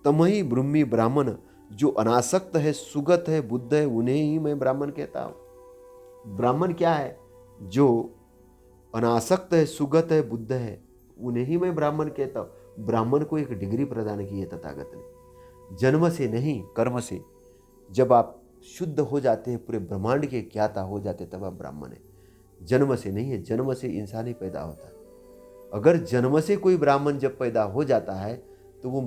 तमही ब्रह्मी ब्राह्मण, जो अनासक्त है, सुगत है, बुद्ध है, उन्हें ही मैं ब्राह्मण कहता हूं। ब्राह्मण क्या है? जो अनासक्त है, सुगत है, बुद्ध है, उन्हें ही मैं ब्राह्मण कहता हूं। ब्राह्मण को एक डिग्री प्रदान की है तथागत ने, जन्म से नहीं, कर्म से। जब आप शुद्ध हो जाते हैं, पूरे ब्रह्मांड के ज्ञाता हो जाते, तब आप ब्राह्मण है। जन्म से नहीं है। जन्म से इंसान ही पैदा होता है। अगर जन्म से कोई ब्राह्मण जब पैदा हो जाता है तो वो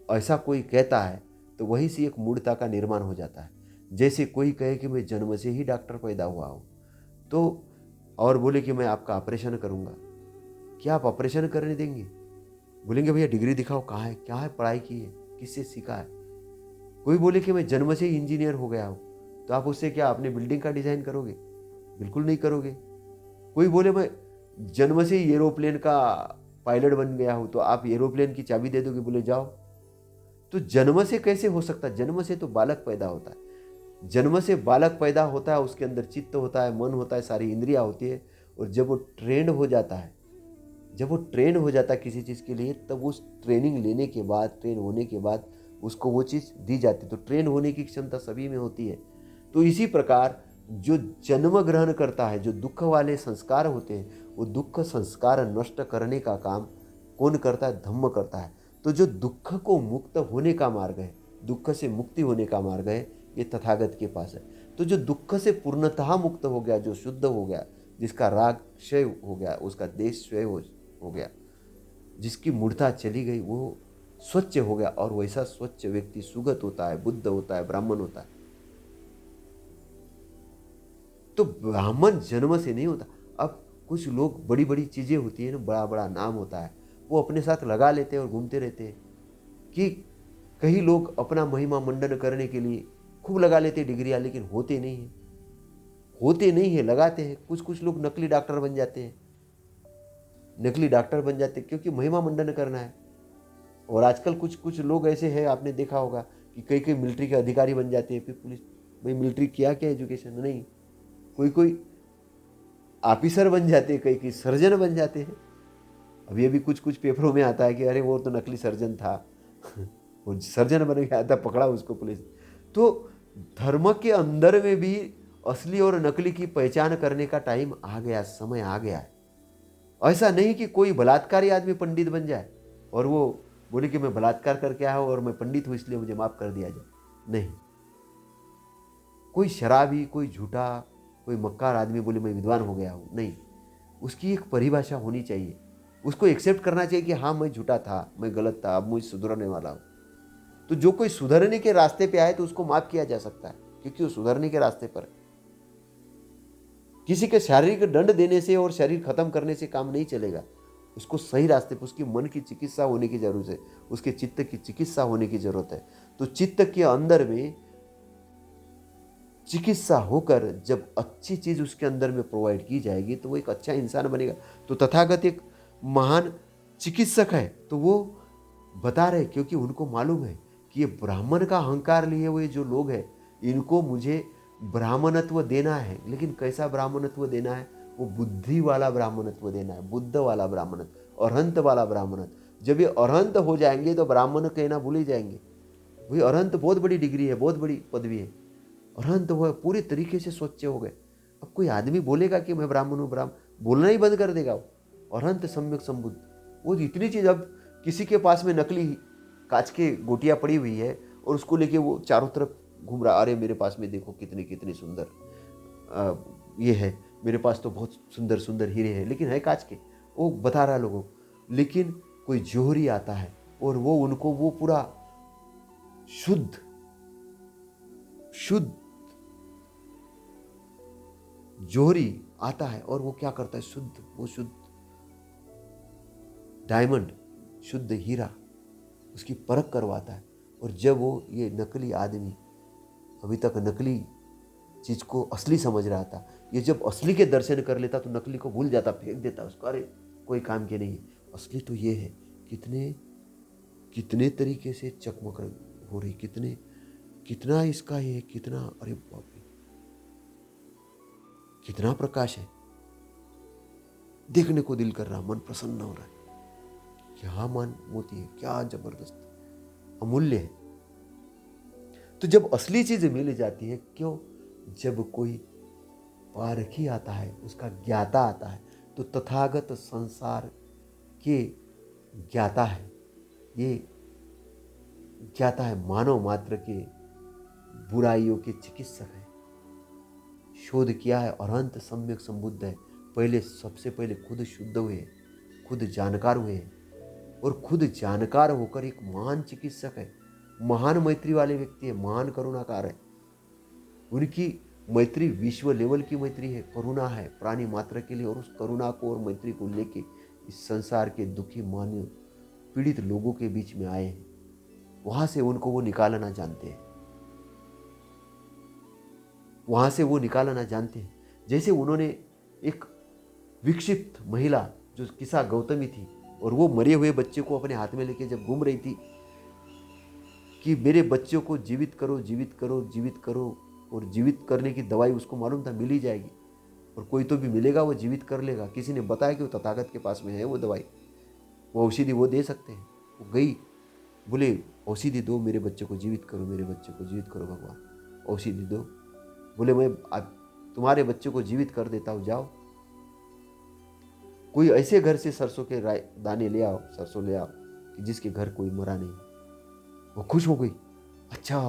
ऐसा कोई कहता है तो वहीं से एक मूढ़ता का निर्माण हो जाता है। जैसे कोई कहे कि मैं जन्म से ही डॉक्टर पैदा हुआ हूँ तो और बोले कि मैं आपका ऑपरेशन करूँगा, क्या आप ऑपरेशन करने देंगे? बोलेंगे भैया डिग्री दिखाओ, कहाँ है, क्या है, पढ़ाई की है, किससे सीखा है? कोई बोले कि मैं जन्म से ही इंजीनियर हो गया हूँ तो आप उससे क्या अपने बिल्डिंग का डिज़ाइन करोगे? बिल्कुल नहीं करोगे। कोई बोले मैं जन्म से ही एरोप्लेन का पायलट बन गया हूं तो आप एरोप्लेन की चाबी दे दोगे? बोले जाओ। तो जन्म से कैसे हो सकता है? जन्म से तो बालक पैदा होता है। जन्म से बालक पैदा होता है, उसके अंदर चित्त होता है, मन होता है, सारी इंद्रियां होती है। और जब वो ट्रेंड हो जाता है, जब वो ट्रेन हो जाता है किसी चीज़ के लिए, तब उस ट्रेनिंग लेने के बाद, ट्रेन होने के बाद उसको वो चीज़ दी जाती है। तो ट्रेन होने की क्षमता सभी में होती है। तो इसी प्रकार जो जन्म ग्रहण करता है, जो दुख वाले संस्कार होते हैं, वो दुख संस्कार नष्ट करने का काम कौन करता है? धम्म करता है। तो जो दुख को मुक्त होने का मार्ग है, दुख से मुक्ति होने का मार्ग है, ये तथागत के पास है। तो जो दुख से पूर्णतः मुक्त हो गया, जो शुद्ध हो गया, जिसका राग क्षय हो गया, उसका देश क्षय हो गया, जिसकी मूढ़ता चली गई, वो स्वच्छ हो गया। और वैसा स्वच्छ व्यक्ति सुगत होता है, बुद्ध होता है, ब्राह्मण होता है। तो ब्राह्मण जन्म से नहीं होता। अब कुछ लोग, बड़ी बड़ी चीज़ें होती है ना, बड़ा बड़ा नाम होता है, वो अपने साथ लगा लेते हैं और घूमते रहते हैं। कि कई लोग अपना महिमा मंडन करने के लिए खूब लगा लेते हैं डिग्रियाँ, लेकिन होते नहीं हैं। होते नहीं है, लगाते हैं। कुछ कुछ लोग नकली डॉक्टर बन जाते हैं, नकली डॉक्टर बन जाते हैं क्योंकि महिमा मंडन करना है। और आजकल कुछ कुछ लोग ऐसे हैं, आपने देखा होगा कि कई कई मिलिट्री के अधिकारी बन जाते हैं, फिर पुलिस। भाई मिलिट्री किया क्या एजुकेशन? नहीं। कोई कोई ऑफिसर बन जाते हैं, कई कई सर्जन बन जाते हैं। अभी अभी कुछ कुछ पेपरों में आता है कि अरे वो तो नकली सर्जन था वो सर्जन बन गया था, पकड़ा उसको पुलिस। तो धर्म के अंदर में भी असली और नकली की पहचान करने का टाइम आ गया, समय आ गया है। ऐसा नहीं कि कोई बलात्कारी आदमी पंडित बन जाए और वो बोले कि मैं बलात्कार करके आया हूँ और मैं पंडित हूँ इसलिए मुझे माफ कर दिया जाए। नहीं। कोई शराबी, कोई झूठा, कोई मक्कार आदमी बोले मैं विद्वान हो गया हूँ, नहीं। उसकी एक परिभाषा होनी चाहिए। उसको एक्सेप्ट करना चाहिए कि हाँ मैं झूठा था, मैं गलत था, अब मुझे सुधरने वाला हूँ। तो जो कोई सुधरने के रास्ते पे आए तो उसको माफ किया जा सकता है, क्योंकि वो सुधरने के रास्ते पर। किसी के शारीरिक दंड देने से और शरीर खत्म करने से काम नहीं चलेगा। उसको सही रास्ते पर, उसकी मन की चिकित्सा होने की जरूरत है, उसके चित्त की चिकित्सा होने की जरूरत है। तो चित्त के अंदर में चिकित्सा होकर जब अच्छी चीज उसके अंदर में प्रोवाइड की जाएगी तो वो एक अच्छा इंसान बनेगा। तो तथागत एक महान चिकित्सक है। तो वो बता रहे, क्योंकि उनको मालूम है कि ये ब्राह्मण का अहंकार लिए हुए जो लोग हैं, इनको मुझे ब्राह्मणत्व देना है। लेकिन कैसा ब्राह्मणत्व देना है? वो बुद्धि वाला ब्राह्मणत्व देना है, बुद्ध वाला ब्राह्मणत्व, अरहंत वाला ब्राह्मणत्व। जब ये अरहंत हो जाएंगे तो ब्राह्मण कहना भूल ही जाएंगे। भाई अरहंत बहुत बड़ी डिग्री है, बहुत बड़ी पदवी है। अरहंत हुआ, पूरी तरीके से स्वच्छ हो गए। अब कोई आदमी बोलेगा कि मैं ब्राह्मण हूँ, ब्राह्मण बोलना ही बंद कर देगा वो, और अंत सम्यक संबुद्ध। वो इतनी चीज, अब किसी के पास में नकली कांच के गोटियां पड़ी हुई है और उसको लेके वो चारों तरफ घूम रहा, अरे मेरे पास में देखो कितनी कितनी सुंदर ये है, मेरे पास तो बहुत सुंदर सुंदर हीरे हैं, लेकिन है कांच के, वो बता रहा है लोगों को। लेकिन कोई जोहरी आता है और वो उनको वो पूरा शुद्ध शुद्ध जोहरी आता है और वो क्या करता है, वो शुद्ध डायमंड, शुद्ध हीरा उसकी परख करवाता है। और जब वो ये नकली आदमी अभी तक नकली चीज को असली समझ रहा था, ये जब असली के दर्शन कर लेता तो नकली को भूल जाता, फेंक देता उसको, अरे कोई काम के नहीं है। असली तो ये है, कितने कितने तरीके से चकमक हो रही, कितना इसका ये, कितना, अरे बाप रे कितना प्रकाश है, देखने को दिल कर रहा, मन प्रसन्न हो रहा है। क्या मान मोती है, क्या जबरदस्त अमूल्य है। तो जब असली चीज मिल जाती है, क्यों, जब कोई पारखी आता है, उसका ज्ञाता आता है, तो तथागत संसार के ज्ञाता है, ये ज्ञाता है, मानव मात्र के बुराइयों के चिकित्सक है, शोध किया है और अंत सम्यक संबुद्ध है। पहले, सबसे पहले खुद शुद्ध हुए, खुद जानकार हुए और खुद जानकार होकर एक महान चिकित्सक है, महान मैत्री वाले व्यक्ति है, महान करुणाकार है। उनकी मैत्री विश्व लेवल की मैत्री है, करुणा है प्राणी मात्र के लिए, और उस करुणा को और मैत्री को लेके इस संसार के दुखी मानव पीड़ित लोगों के बीच में आए हैं। वहां से उनको वो निकालना जानते हैं, वहां से वो निकालना जानते हैं। जैसे उन्होंने एक विक्षिप्त महिला जो किसा गौतमी थी, और वो मरे हुए बच्चे को अपने हाथ में लेके जब घूम रही थी कि मेरे बच्चों को जीवित करो, जीवित करो, जीवित करो, और जीवित करने की दवाई उसको मालूम था मिल ही जाएगी, और कोई तो भी मिलेगा वो जीवित कर लेगा। किसी ने बताया कि वो तथागत के पास में है वो दवाई, वो औषधि वो दे सकते हैं। वो गई, बोले औषधि दो, मेरे बच्चे को जीवित करो, मेरे बच्चे को जीवित करो भगवान, औषधि दो। बोले मैं तुम्हारे बच्चे को जीवित कर देता हूँ, जाओ कोई ऐसे घर से सरसों के दाने ले आओ, सरसों ले आओ कि जिसके घर कोई मरा नहीं। वो खुश हो गई, अच्छा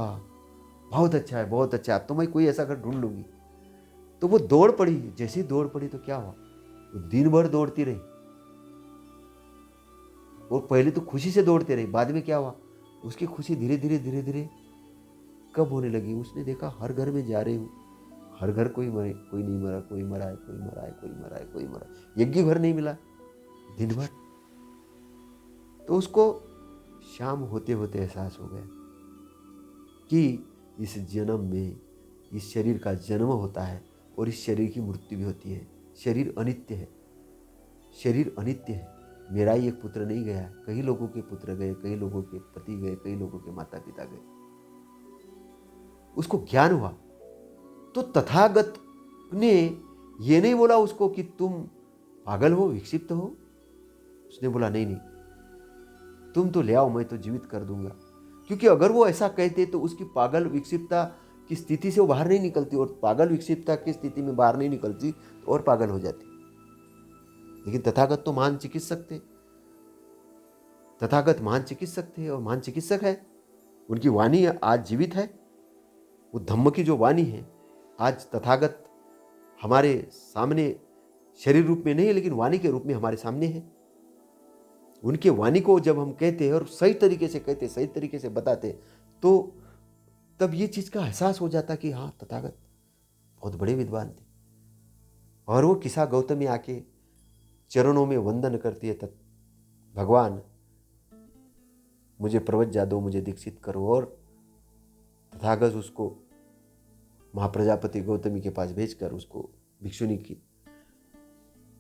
बहुत अच्छा है, बहुत अच्छा है, अब तो मैं कोई ऐसा घर ढूंढ लूंगी। तो वो दौड़ पड़ी, जैसे ही दौड़ पड़ी तो क्या हुआ, वो दिन भर दौड़ती रही, और पहले तो खुशी से दौड़ते रही, बाद में क्या हुआ, उसकी खुशी धीरे धीरे धीरे धीरे कब होने लगी। उसने देखा हर घर में जा रही हूँ, हर घर कोई मरे, कोई नहीं मरा, कोई मरा है, कोई मरा है, कोई मरा है, कोई मरा है, एक भी घर नहीं मिला दिन भर। तो उसको शाम होते होते एहसास हो गया कि इस जन्म में इस शरीर का जन्म होता है और इस शरीर की मृत्यु भी होती है। शरीर अनित्य है, शरीर अनित्य है। मेरा ही एक पुत्र नहीं गया, कई लोगों के पुत्र गए, कई लोगों के पति गए, कई लोगों के माता पिता गए। उसको ज्ञान हुआ। तो तथागत ने ये नहीं बोला उसको कि तुम पागल हो, विक्षिप्त हो। उसने बोला नहीं नहीं, तुम तो ले आओ, मैं तो जीवित कर दूंगा। क्योंकि अगर वो ऐसा कहते तो उसकी पागल विक्षिप्तता की स्थिति से वो बाहर नहीं निकलती, और पागल विक्षिप्तता की स्थिति में बाहर नहीं निकलती तो और पागल हो जाती। लेकिन तथागत तो महान चिकित्सक थे, तथागत महान चिकित्सक थे और महान चिकित्सक है। उनकी वाणी आज जीवित है। वो धम्म की जो वाणी है आज तथागत हमारे सामने शरीर रूप में नहीं है, लेकिन वाणी के रूप में हमारे सामने है। उनके वाणी को जब हम कहते हैं और सही तरीके से कहते, सही तरीके से बताते, तो तब ये चीज का एहसास हो जाता कि हाँ, तथागत बहुत बड़े विद्वान थे। और वो किसा गौतमी आके चरणों में वंदन करती है, भगवान मुझे प्रवज्ञा दो, मुझे दीक्षित करो। और तथागत उसको महाप्रजापति गौतमी के पास भेजकर उसको भिक्षुनी की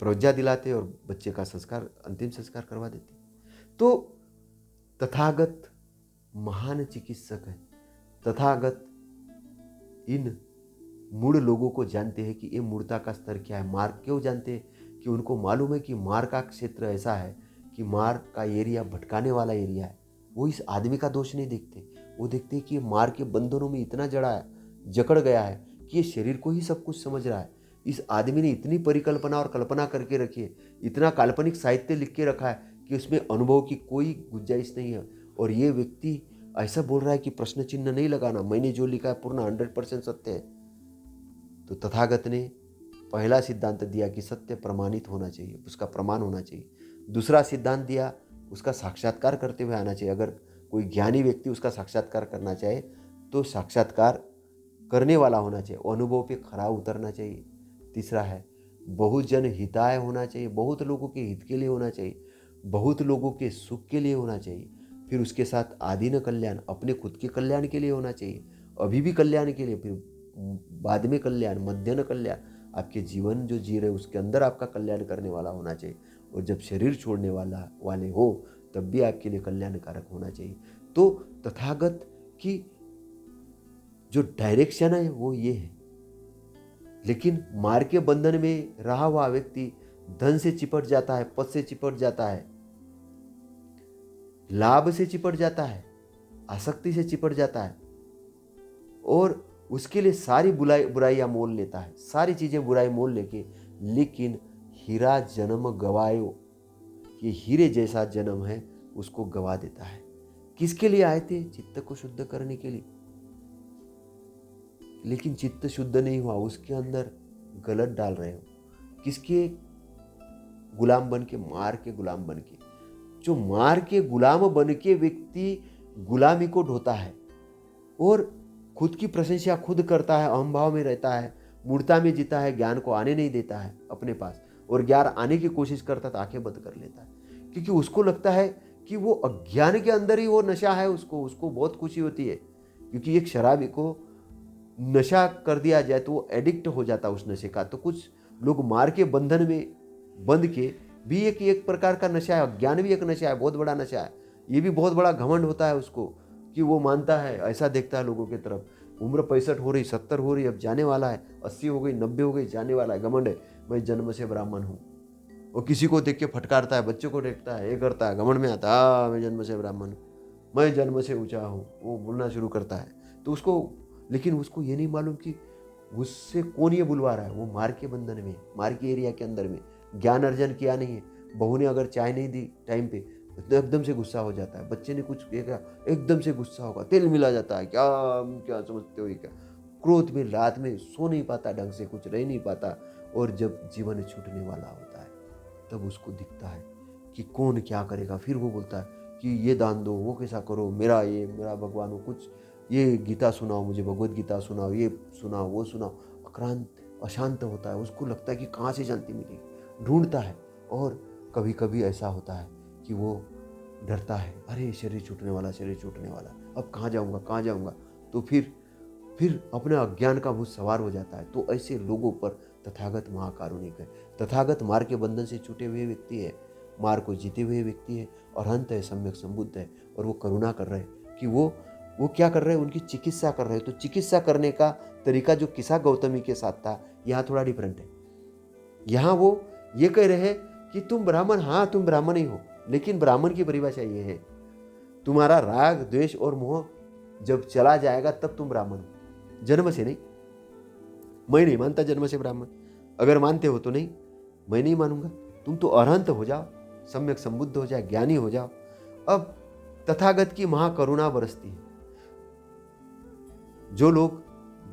प्रवज्ञा दिलाते और बच्चे का संस्कार, अंतिम संस्कार करवा देते। तो तथागत महान चिकित्सक है। तथागत इन मूढ़ लोगों को जानते हैं कि ये मूढ़ता का स्तर क्या है। मार्ग क्यों जानते हैं? कि उनको मालूम है कि मार्ग का क्षेत्र ऐसा है कि मार्ग का एरिया भटकाने वाला एरिया है। वो इस आदमी का दोष नहीं देखते, वो देखते हैं कि मार्ग के बंधनों में इतना जकड़ गया है कि ये शरीर को ही सब कुछ समझ रहा है, इस आदमी ने इतनी परिकल्पना और कल्पना करके रखी है, इतना काल्पनिक साहित्य लिख के रखा है कि उसमें अनुभव की कोई गुंजाइश नहीं है। और ये व्यक्ति ऐसा बोल रहा है कि प्रश्न चिन्ह नहीं लगाना, मैंने जो लिखा है पूर्ण 100% सत्य है। तो तथागत ने पहला सिद्धांत दिया कि सत्य प्रमाणित होना चाहिए, उसका प्रमाण होना चाहिए। दूसरा सिद्धांत दिया, उसका साक्षात्कार करते हुए आना चाहिए। अगर कोई ज्ञानी व्यक्ति उसका साक्षात्कार करना चाहे तो साक्षात्कार करने वाला होना चाहिए, अनुभव पे खरा उतरना चाहिए। तीसरा है बहुजन हिताय होना चाहिए, बहुत लोगों के हित के लिए होना चाहिए, बहुत लोगों के सुख के लिए होना चाहिए। फिर उसके साथ आदि न कल्याण, अपने खुद के कल्याण के लिए होना चाहिए, अभी भी कल्याण के लिए, फिर बाद में कल्याण, मध्य न कल्याण, आपके जीवन जो जी रहे उसके अंदर आपका कल्याण करने वाला होना चाहिए। और जब शरीर छोड़ने वाले हो तब भी आपके लिए कल्याणकारक होना चाहिए। तो तथागत की जो डायरेक्शन है वो ये है। लेकिन मार के बंधन में रहा हुआ व्यक्ति धन से चिपट जाता है, पद से चिपट जाता है, लाभ से चिपट जाता है, आसक्ति से चिपट जाता है और उसके लिए सारी बुराइयां मोल लेता है, सारी चीजें बुराई मोल लेके। लेकिन हीरा जन्म गवायो, ये हीरे जैसा जन्म है उसको गवा देता है। किसके लिए आए थे? चित्त को शुद्ध करने के लिए। लेकिन चित्त शुद्ध नहीं हुआ, उसके अंदर गलत डाल रहे हो। किसके गुलाम बन के? मार के गुलाम बन के। जो मार के गुलाम बन के व्यक्ति गुलामी को ढोता है और खुद की प्रशंसा खुद करता है, अहम भाव में रहता है, मूर्ता में जीता है, ज्ञान को आने नहीं देता है अपने पास, और ज्ञान आने की कोशिश करता तो आंखें बंद कर लेता है, क्योंकि उसको लगता है कि वो अज्ञान के अंदर ही वो नशा है। उसको बहुत खुशी होती है, क्योंकि एक शराबी को नशा कर दिया जाए तो वो एडिक्ट हो जाता है उस नशे का। तो कुछ लोग मार के बंधन में बंध के भी एक प्रकार का नशा है, अज्ञान भी एक नशा है, बहुत बड़ा नशा है। ये भी बहुत बड़ा घमंड होता है उसको कि वो मानता है, ऐसा देखता है लोगों की तरफ, उम्र 65 हो रही, 70 हो रही, अब जाने वाला है, 80 हो गई, 90 हो गई, जाने वाला है, घमंड है, मैं जन्म से ब्राह्मण हूँ। और किसी को देख के फटकारता है, बच्चों को देखता है, ये करता है, घमंड में आता है, मैं जन्म से ब्राह्मण हूँ, मैं जन्म से ऊंचा हूँ, वो बोलना शुरू करता है। तो उसको, लेकिन उसको ये नहीं मालूम कि उससे कौन ये बुलवा रहा है। वो मार के बंधन में, मार के एरिया के अंदर में ज्ञान अर्जन किया नहीं है। बहू ने अगर चाय नहीं दी टाइम पे तो एकदम से गुस्सा हो जाता है, बच्चे ने कुछ किया एकदम से गुस्सा होगा, तेल मिला जाता है, क्या समझते हो ये क्या, क्रोध में रात में सो नहीं पाता, ढंग से कुछ रह नहीं पाता। और जब जीवन छूटने वाला होता है तब उसको दिखता है कि कौन क्या करेगा। फिर वो बोलता है कि ये दान दो, वो कैसा करो, मेरा भगवान हो, कुछ ये गीता सुनाओ, मुझे भगवत गीता सुनाओ, ये सुनाओ, वो सुनाओ। अशांत होता है, उसको लगता है कि कहाँ से शांति मिलेगी, ढूंढता है। और कभी कभी ऐसा होता है कि वो डरता है, अरे शरीर छूटने वाला, शरीर छूटने वाला, अब कहाँ जाऊँगा। तो फिर अपने अज्ञान का भूत सवार हो जाता है। तो ऐसे लोगों पर तथागत महाकारुणिक है। तथागत मार के बंधन से छूटे हुए व्यक्ति है, मार को जीते हुए व्यक्ति है, और अंत है सम्यक संबुद्ध है। और वो करुणा कर रहे हैं कि वो क्या कर रहे हैं, उनकी चिकित्सा कर रहे हैं। तो चिकित्सा करने का तरीका जो किस्सा गौतमी के साथ था, यहाँ थोड़ा डिफरेंट है। यहाँ वो ये कह रहे हैं कि तुम ब्राह्मण, हाँ तुम ब्राह्मण ही हो, लेकिन ब्राह्मण की परिभाषा ये है, तुम्हारा राग द्वेष और मोह जब चला जाएगा तब तुम ब्राह्मण हो, जन्म से नहीं। मैं नहीं मानता जन्म से ब्राह्मण, अगर मानते हो तो नहीं, मैं नहीं मानूंगा। तुम तो अरहंत हो जाओ, सम्यक संबुद्ध हो जाए, ज्ञानी हो जाओ। अब तथागत की महाकरुणा बरसती है। जो लोग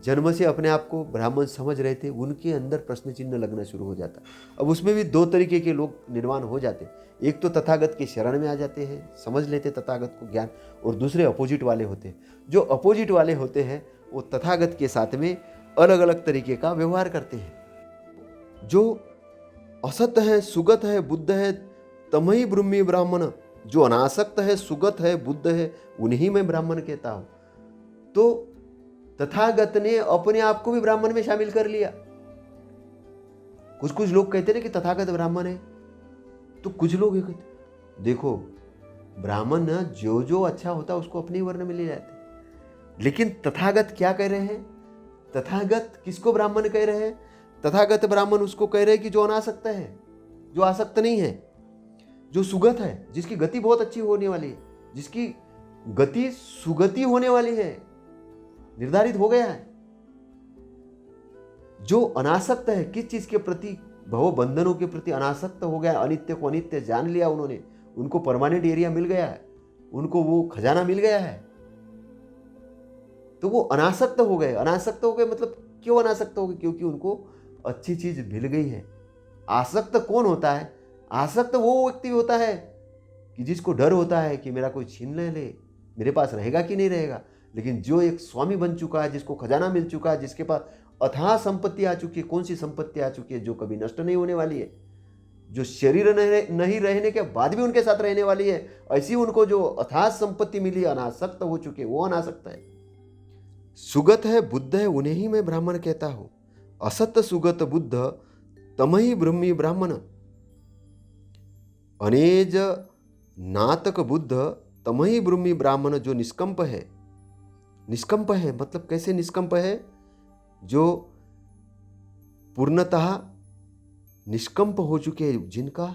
जन्म से अपने आप को ब्राह्मण समझ रहे थे, उनके अंदर प्रश्न चिन्ह लगना शुरू हो जाता। अब उसमें भी दो तरीके के लोग निर्माण हो जाते। एक तो तथागत के शरण में आ जाते हैं, समझ लेते तथागत को ज्ञान, और दूसरे अपोजिट वाले होते हैं। जो अपोजिट वाले होते हैं वो तथागत के साथ में अलग अलग तरीके का व्यवहार करते हैं। जो असत है, सुगत है, बुद्ध है, तमही ब्रह्मी ब्राह्मण, जो अनासक्त है, सुगत है, बुद्ध है, उन्हीं में ब्राह्मण कहता हूं। तो तथागत ने अपने आप को भी ब्राह्मण में शामिल कर लिया। कुछ लोग कहते हैं कि तथागत ब्राह्मण है, तो कुछ लोग ये कहते, देखो ब्राह्मण ना जो अच्छा होता है उसको अपने वर्ण में ले जाते। लेकिन तथागत क्या कह रहे हैं? तथागत किसको ब्राह्मण कह रहे हैं? तथागत ब्राह्मण उसको कह रहे हैं कि जो अनासक्त है, जो आसक्त नहीं है, जो सुगत है, जिसकी गति बहुत अच्छी होने वाली है, जिसकी गति सुगति होने वाली है, निर्धारित हो गया है। जो अनासक्त है, किस चीज के प्रति, भव बंधनों के प्रति अनासक्त हो गया, अनित्य को अनित्य जान लिया उन्होंने, उनको परमानेंट एरिया मिल गया है, उनको वो खजाना मिल गया है, तो वो अनासक्त हो गए। अनासक्त हो गए मतलब क्यों अनासक्त हो गए? क्योंकि उनको अच्छी चीज मिल गई है। आसक्त कौन होता है? आसक्त वो व्यक्ति होता है कि जिसको डर होता है कि मेरा कोई छीन न ले, मेरे पास रहेगा कि नहीं रहेगा। लेकिन जो एक स्वामी बन चुका है, जिसको खजाना मिल चुका है, जिसके पास अथाह संपत्ति आ चुकी है, कौन सी संपत्ति आ चुकी है? जो कभी नष्ट नहीं होने वाली है, जो शरीर नहीं रहने के बाद भी उनके साथ रहने वाली है, ऐसी उनको जो अथाह संपत्ति मिली, अनासक्त हो चुके, वो अनासक्त है। सुगत है बुद्ध है, उन्हें ही मैं ब्राह्मण कहता हूं। असत सुगत बुद्ध तमही ब्रह्मी ब्राह्मण। अनेज नातक बुद्ध तमही ब्रह्मी ब्राह्मण। जो निष्कंप है, निष्कंप है मतलब कैसे निष्कंप है? जो पूर्णतः निष्कंप हो चुके, जिनका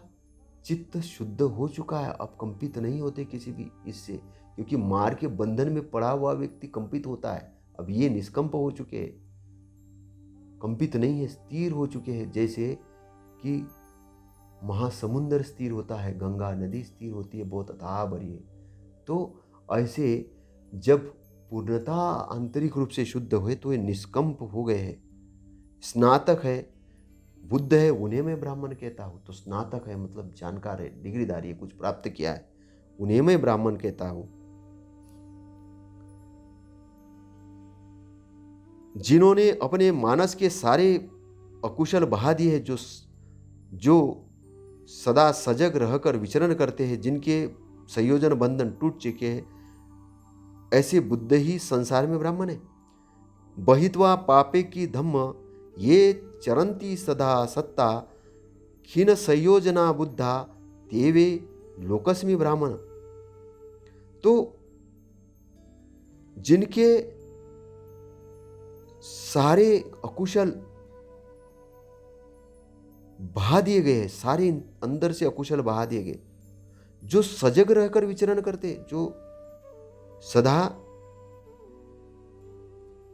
चित्त शुद्ध हो चुका है, अब कंपित नहीं होते किसी भी इससे, क्योंकि मार के बंधन में पड़ा हुआ व्यक्ति कंपित होता है। अब ये निष्कंप हो चुके हैं, कंपित नहीं है, स्थिर हो चुके हैं। जैसे कि महासमुंदर स्थिर होता है, गंगा नदी स्थिर होती है, बहुत अथाह भरी है। तो ऐसे जब पूर्णता आंतरिक रूप से शुद्ध हुए तो ये निष्कंप हो गए हैं। स्नातक है बुद्ध है, उन्हें मैं ब्राह्मण कहता हूँ। तो स्नातक है मतलब जानकार है, डिग्रीदारी है, कुछ प्राप्त किया है, उन्हें मैं ब्राह्मण कहता हूँ। जिन्होंने अपने मानस के सारे अकुशल बहा दिए, जो सदा सजग रहकर विचरण करते हैं, जिनके संयोजन बंधन टूट चुके हैं, ऐसे बुद्ध ही संसार में ब्राह्मण है। बहित्वा पापे की धम्म ये चरंती सदा सत्ता, खीन संयोजना बुद्धा तेवे लोकस्मि ब्राह्मण। तो जिनके सारे अकुशल बहा दिए गए, सारे अंदर से अकुशल बहा दिए गए, जो सजग रहकर विचरण करते, जो सदा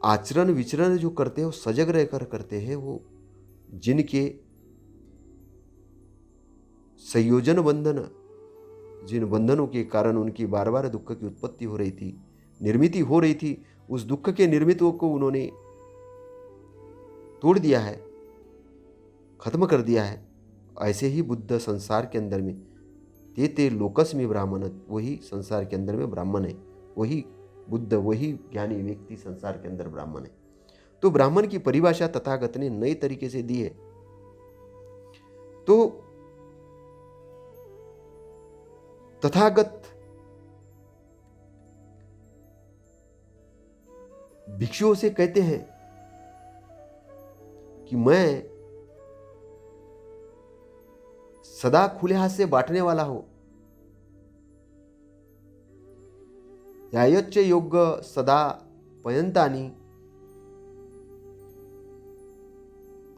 आचरण विचरण जो करते हैं, वो सजग रहकर करते हैं, वो जिनके संयोजन बंधन, जिन बंधनों के कारण उनकी बार बार दुख की उत्पत्ति हो रही थी, निर्मिति हो रही थी, उस दुख के निर्मितों को उन्होंने तोड़ दिया है, खत्म कर दिया है। ऐसे ही बुद्ध संसार के अंदर में ते लोकस्मि ब्राह्मण, वही संसार के अंदर में ब्राह्मण है, वही बुद्ध, वही ज्ञानी व्यक्ति संसार के अंदर ब्राह्मण है। तो ब्राह्मण की परिभाषा तथागत ने नई तरीके से दी है। तो तथागत भिक्षुओं से कहते हैं कि मैं सदा खुले हाथ से बांटने वाला हूं। ध्यायच्च योग सदा पयंतानी,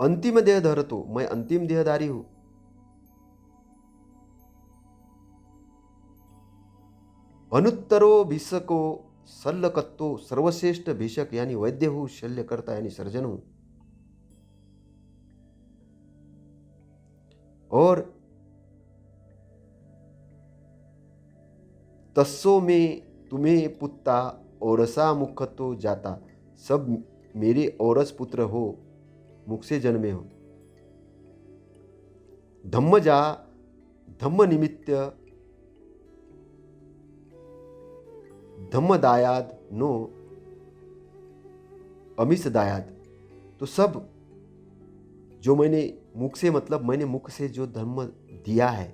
अंतिम देह धरतो, मैं अंतिम देहधारी हूं। अनुत्तरो भीषको सल्लकत्तो, सर्वश्रेष्ठ भीषक यानी वैद्य हूं, शल्यकर्ता यानी सर्जन हूं। और तस्सो में तुम्हें पुत्ता औरसा मुख तो जाता, सब मेरे औरस पुत्र हो, मुख से जन्मे हो। धम्म जा धम्म निमित्त धम्म दायाद नो अमिस दायाद। तो सब जो मैंने मुख से, मतलब मैंने मुख से जो धर्म दिया है,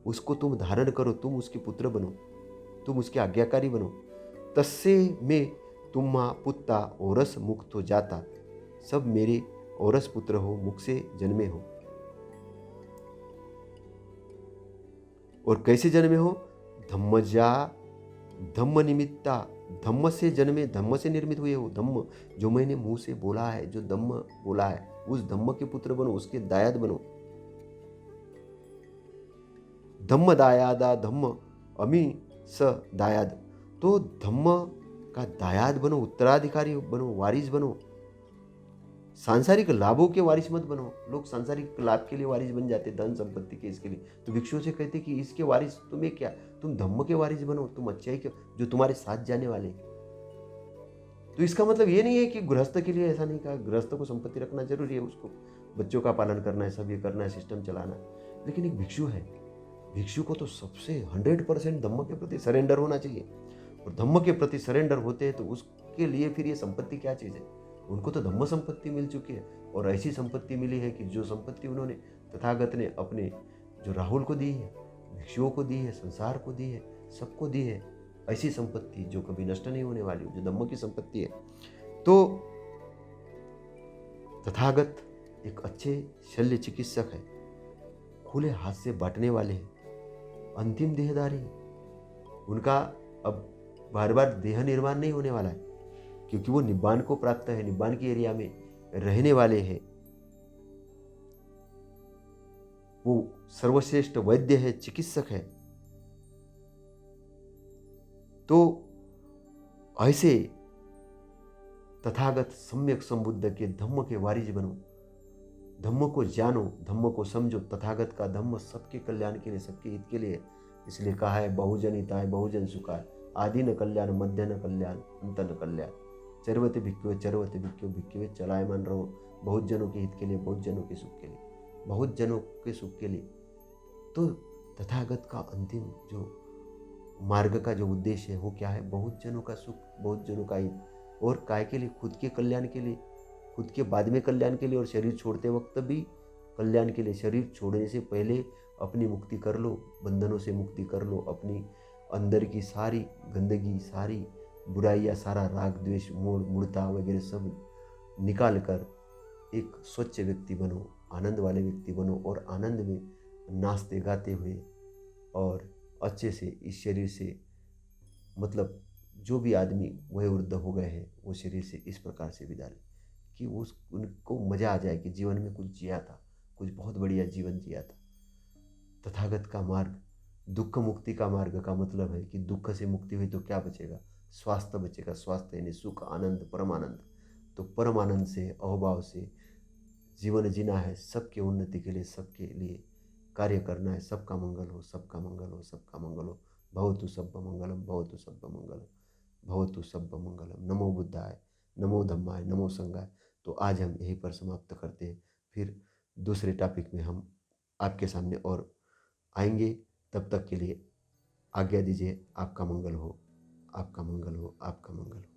उसको तुम धारण करो, तुम उसके पुत्र बनो, तुम उसके आज्ञाकारी बनो। तस्से में तुम्हा पुत्ता औरस मुख तो जाता, सब मेरे औरस पुत्र हो, मुख से जन्मे हो। और कैसे जन्मे हो? धम्मजा धम्म निमित्ता, धम्म से जन्मे, धम्म से निर्मित हुए हो। धम्म जो मैंने मुंह से बोला है, जो धम्म बोला है, उस धम्म के पुत्र बनो, उसके दायाद बनो। धम्म दायादा धम्म अमी स दायाद। तो धम्म का दायाद बनो, उत्तराधिकारी बनो, वारिस बनो। सांसारिक लाभों के वारिस मत बनो। लोग सांसारिक लाभ के लिए वारिस बन जाते, धन संपत्ति के, इसके लिए। तो भिक्षुओं से कहते कि इसके वारिस तुम्हें क्या, तुम धम्म के वारिस बनो, तुम अच्छाई के, जो तुम्हारे साथ जाने वाले। तो इसका मतलब ये नहीं है कि गृहस्थ के लिए ऐसा नहीं कहा, गृहस्थ को संपत्ति रखना जरूरी है, उसको बच्चों का पालन करना है, सब ये करना है, सिस्टम चलाना है। लेकिन एक भिक्षु है, भिक्षु को तो सबसे 100% धम्म के प्रति सरेंडर होना चाहिए। और धम्म के प्रति सरेंडर होते हैं तो उसके लिए फिर ये संपत्ति क्या चीज़ है। उनको तो धम्म संपत्ति मिल चुकी है, और ऐसी संपत्ति मिली है कि जो संपत्ति उन्होंने तथागत ने अपने जो राहुल को दी है, भिक्षुओं को दी है, संसार को दी है, सबको दी है। ऐसी संपत्ति जो कभी नष्ट नहीं होने वाली, जो धम्म की संपत्ति है। तो तथागत एक अच्छे शल्य चिकित्सक है, खुले हाथ से बांटने वाले हैं, अंतिम देहदारी। उनका अब बार बार देह निर्माण नहीं होने वाला है, क्योंकि वो निब्बान को प्राप्त है, निब्बान की एरिया में रहने वाले हैं। वो सर्वश्रेष्ठ वैद्य है, चिकित्सक है। तो ऐसे तथागत सम्यक संबुद्ध के धम्म के वारिस बनो, धम्म को जानो, धम्म को समझो। तथागत का धम्म सबके कल्याण के लिए, सबके हित के लिए। इसलिए कहा है बहुजन हिताय बहुजन सुखाय, आदि न कल्याण मध्य न कल्याण अंत न कल्याण। चरवते भिक्खु भिक्खुवे चलायमान रहो, बहुत जनों के हित के लिए, बहुत जनों के सुख के लिए, बहुत जनों के सुख के लिए। तो तथागत का अंतिम जो मार्ग का जो उद्देश्य है वो क्या है? बहुत जनों का सुख, बहुत जनों का हित। और काय के लिए? खुद के कल्याण के लिए, खुद के बाद में कल्याण के लिए, और शरीर छोड़ते वक्त भी कल्याण के लिए। शरीर छोड़ने से पहले अपनी मुक्ति कर लो, बंधनों से मुक्ति कर लो, अपनी अंदर की सारी गंदगी, सारी बुराइयाँ, सारा राग द्वेष, मोह मूढ़ता वगैरह सब निकाल कर एक स्वच्छ व्यक्ति बनो, आनंद वाले व्यक्ति बनो, और आनंद में नाचते गाते हुए और अच्छे से इस शरीर से, मतलब जो भी आदमी वयोवृद्ध हो गए हैं वो शरीर से इस प्रकार से विदा लें कि उनको मज़ा आ जाए कि जीवन में कुछ जिया था, कुछ बहुत बढ़िया जीवन जिया था। तथागत का मार्ग दुख मुक्ति का मार्ग का मतलब है कि दुख से मुक्ति हुई तो क्या बचेगा? स्वास्थ्य बचेगा। स्वास्थ्य यानी सुख, आनंद, परमानंद। तो परमानंद से, अहोभाव से जीवन जीना है, सबके उन्नति के लिए, सबके लिए कार्य करना है। सबका मंगल हो, सबका मंगल हो, सबका मंगल हो। भवतु सब्ब मंगलम, भवतु सब्ब मंगलम, भवतु सब्ब मंगलम। नमो बुद्धाय, नमो धम्माय, नमो संघाय। तो आज हम यहीं पर समाप्त करते हैं। फिर दूसरे टॉपिक में हम आपके सामने और आएंगे। तब तक के लिए आज्ञा दीजिए। आपका मंगल हो, आपका मंगल हो, आपका मंगल हो।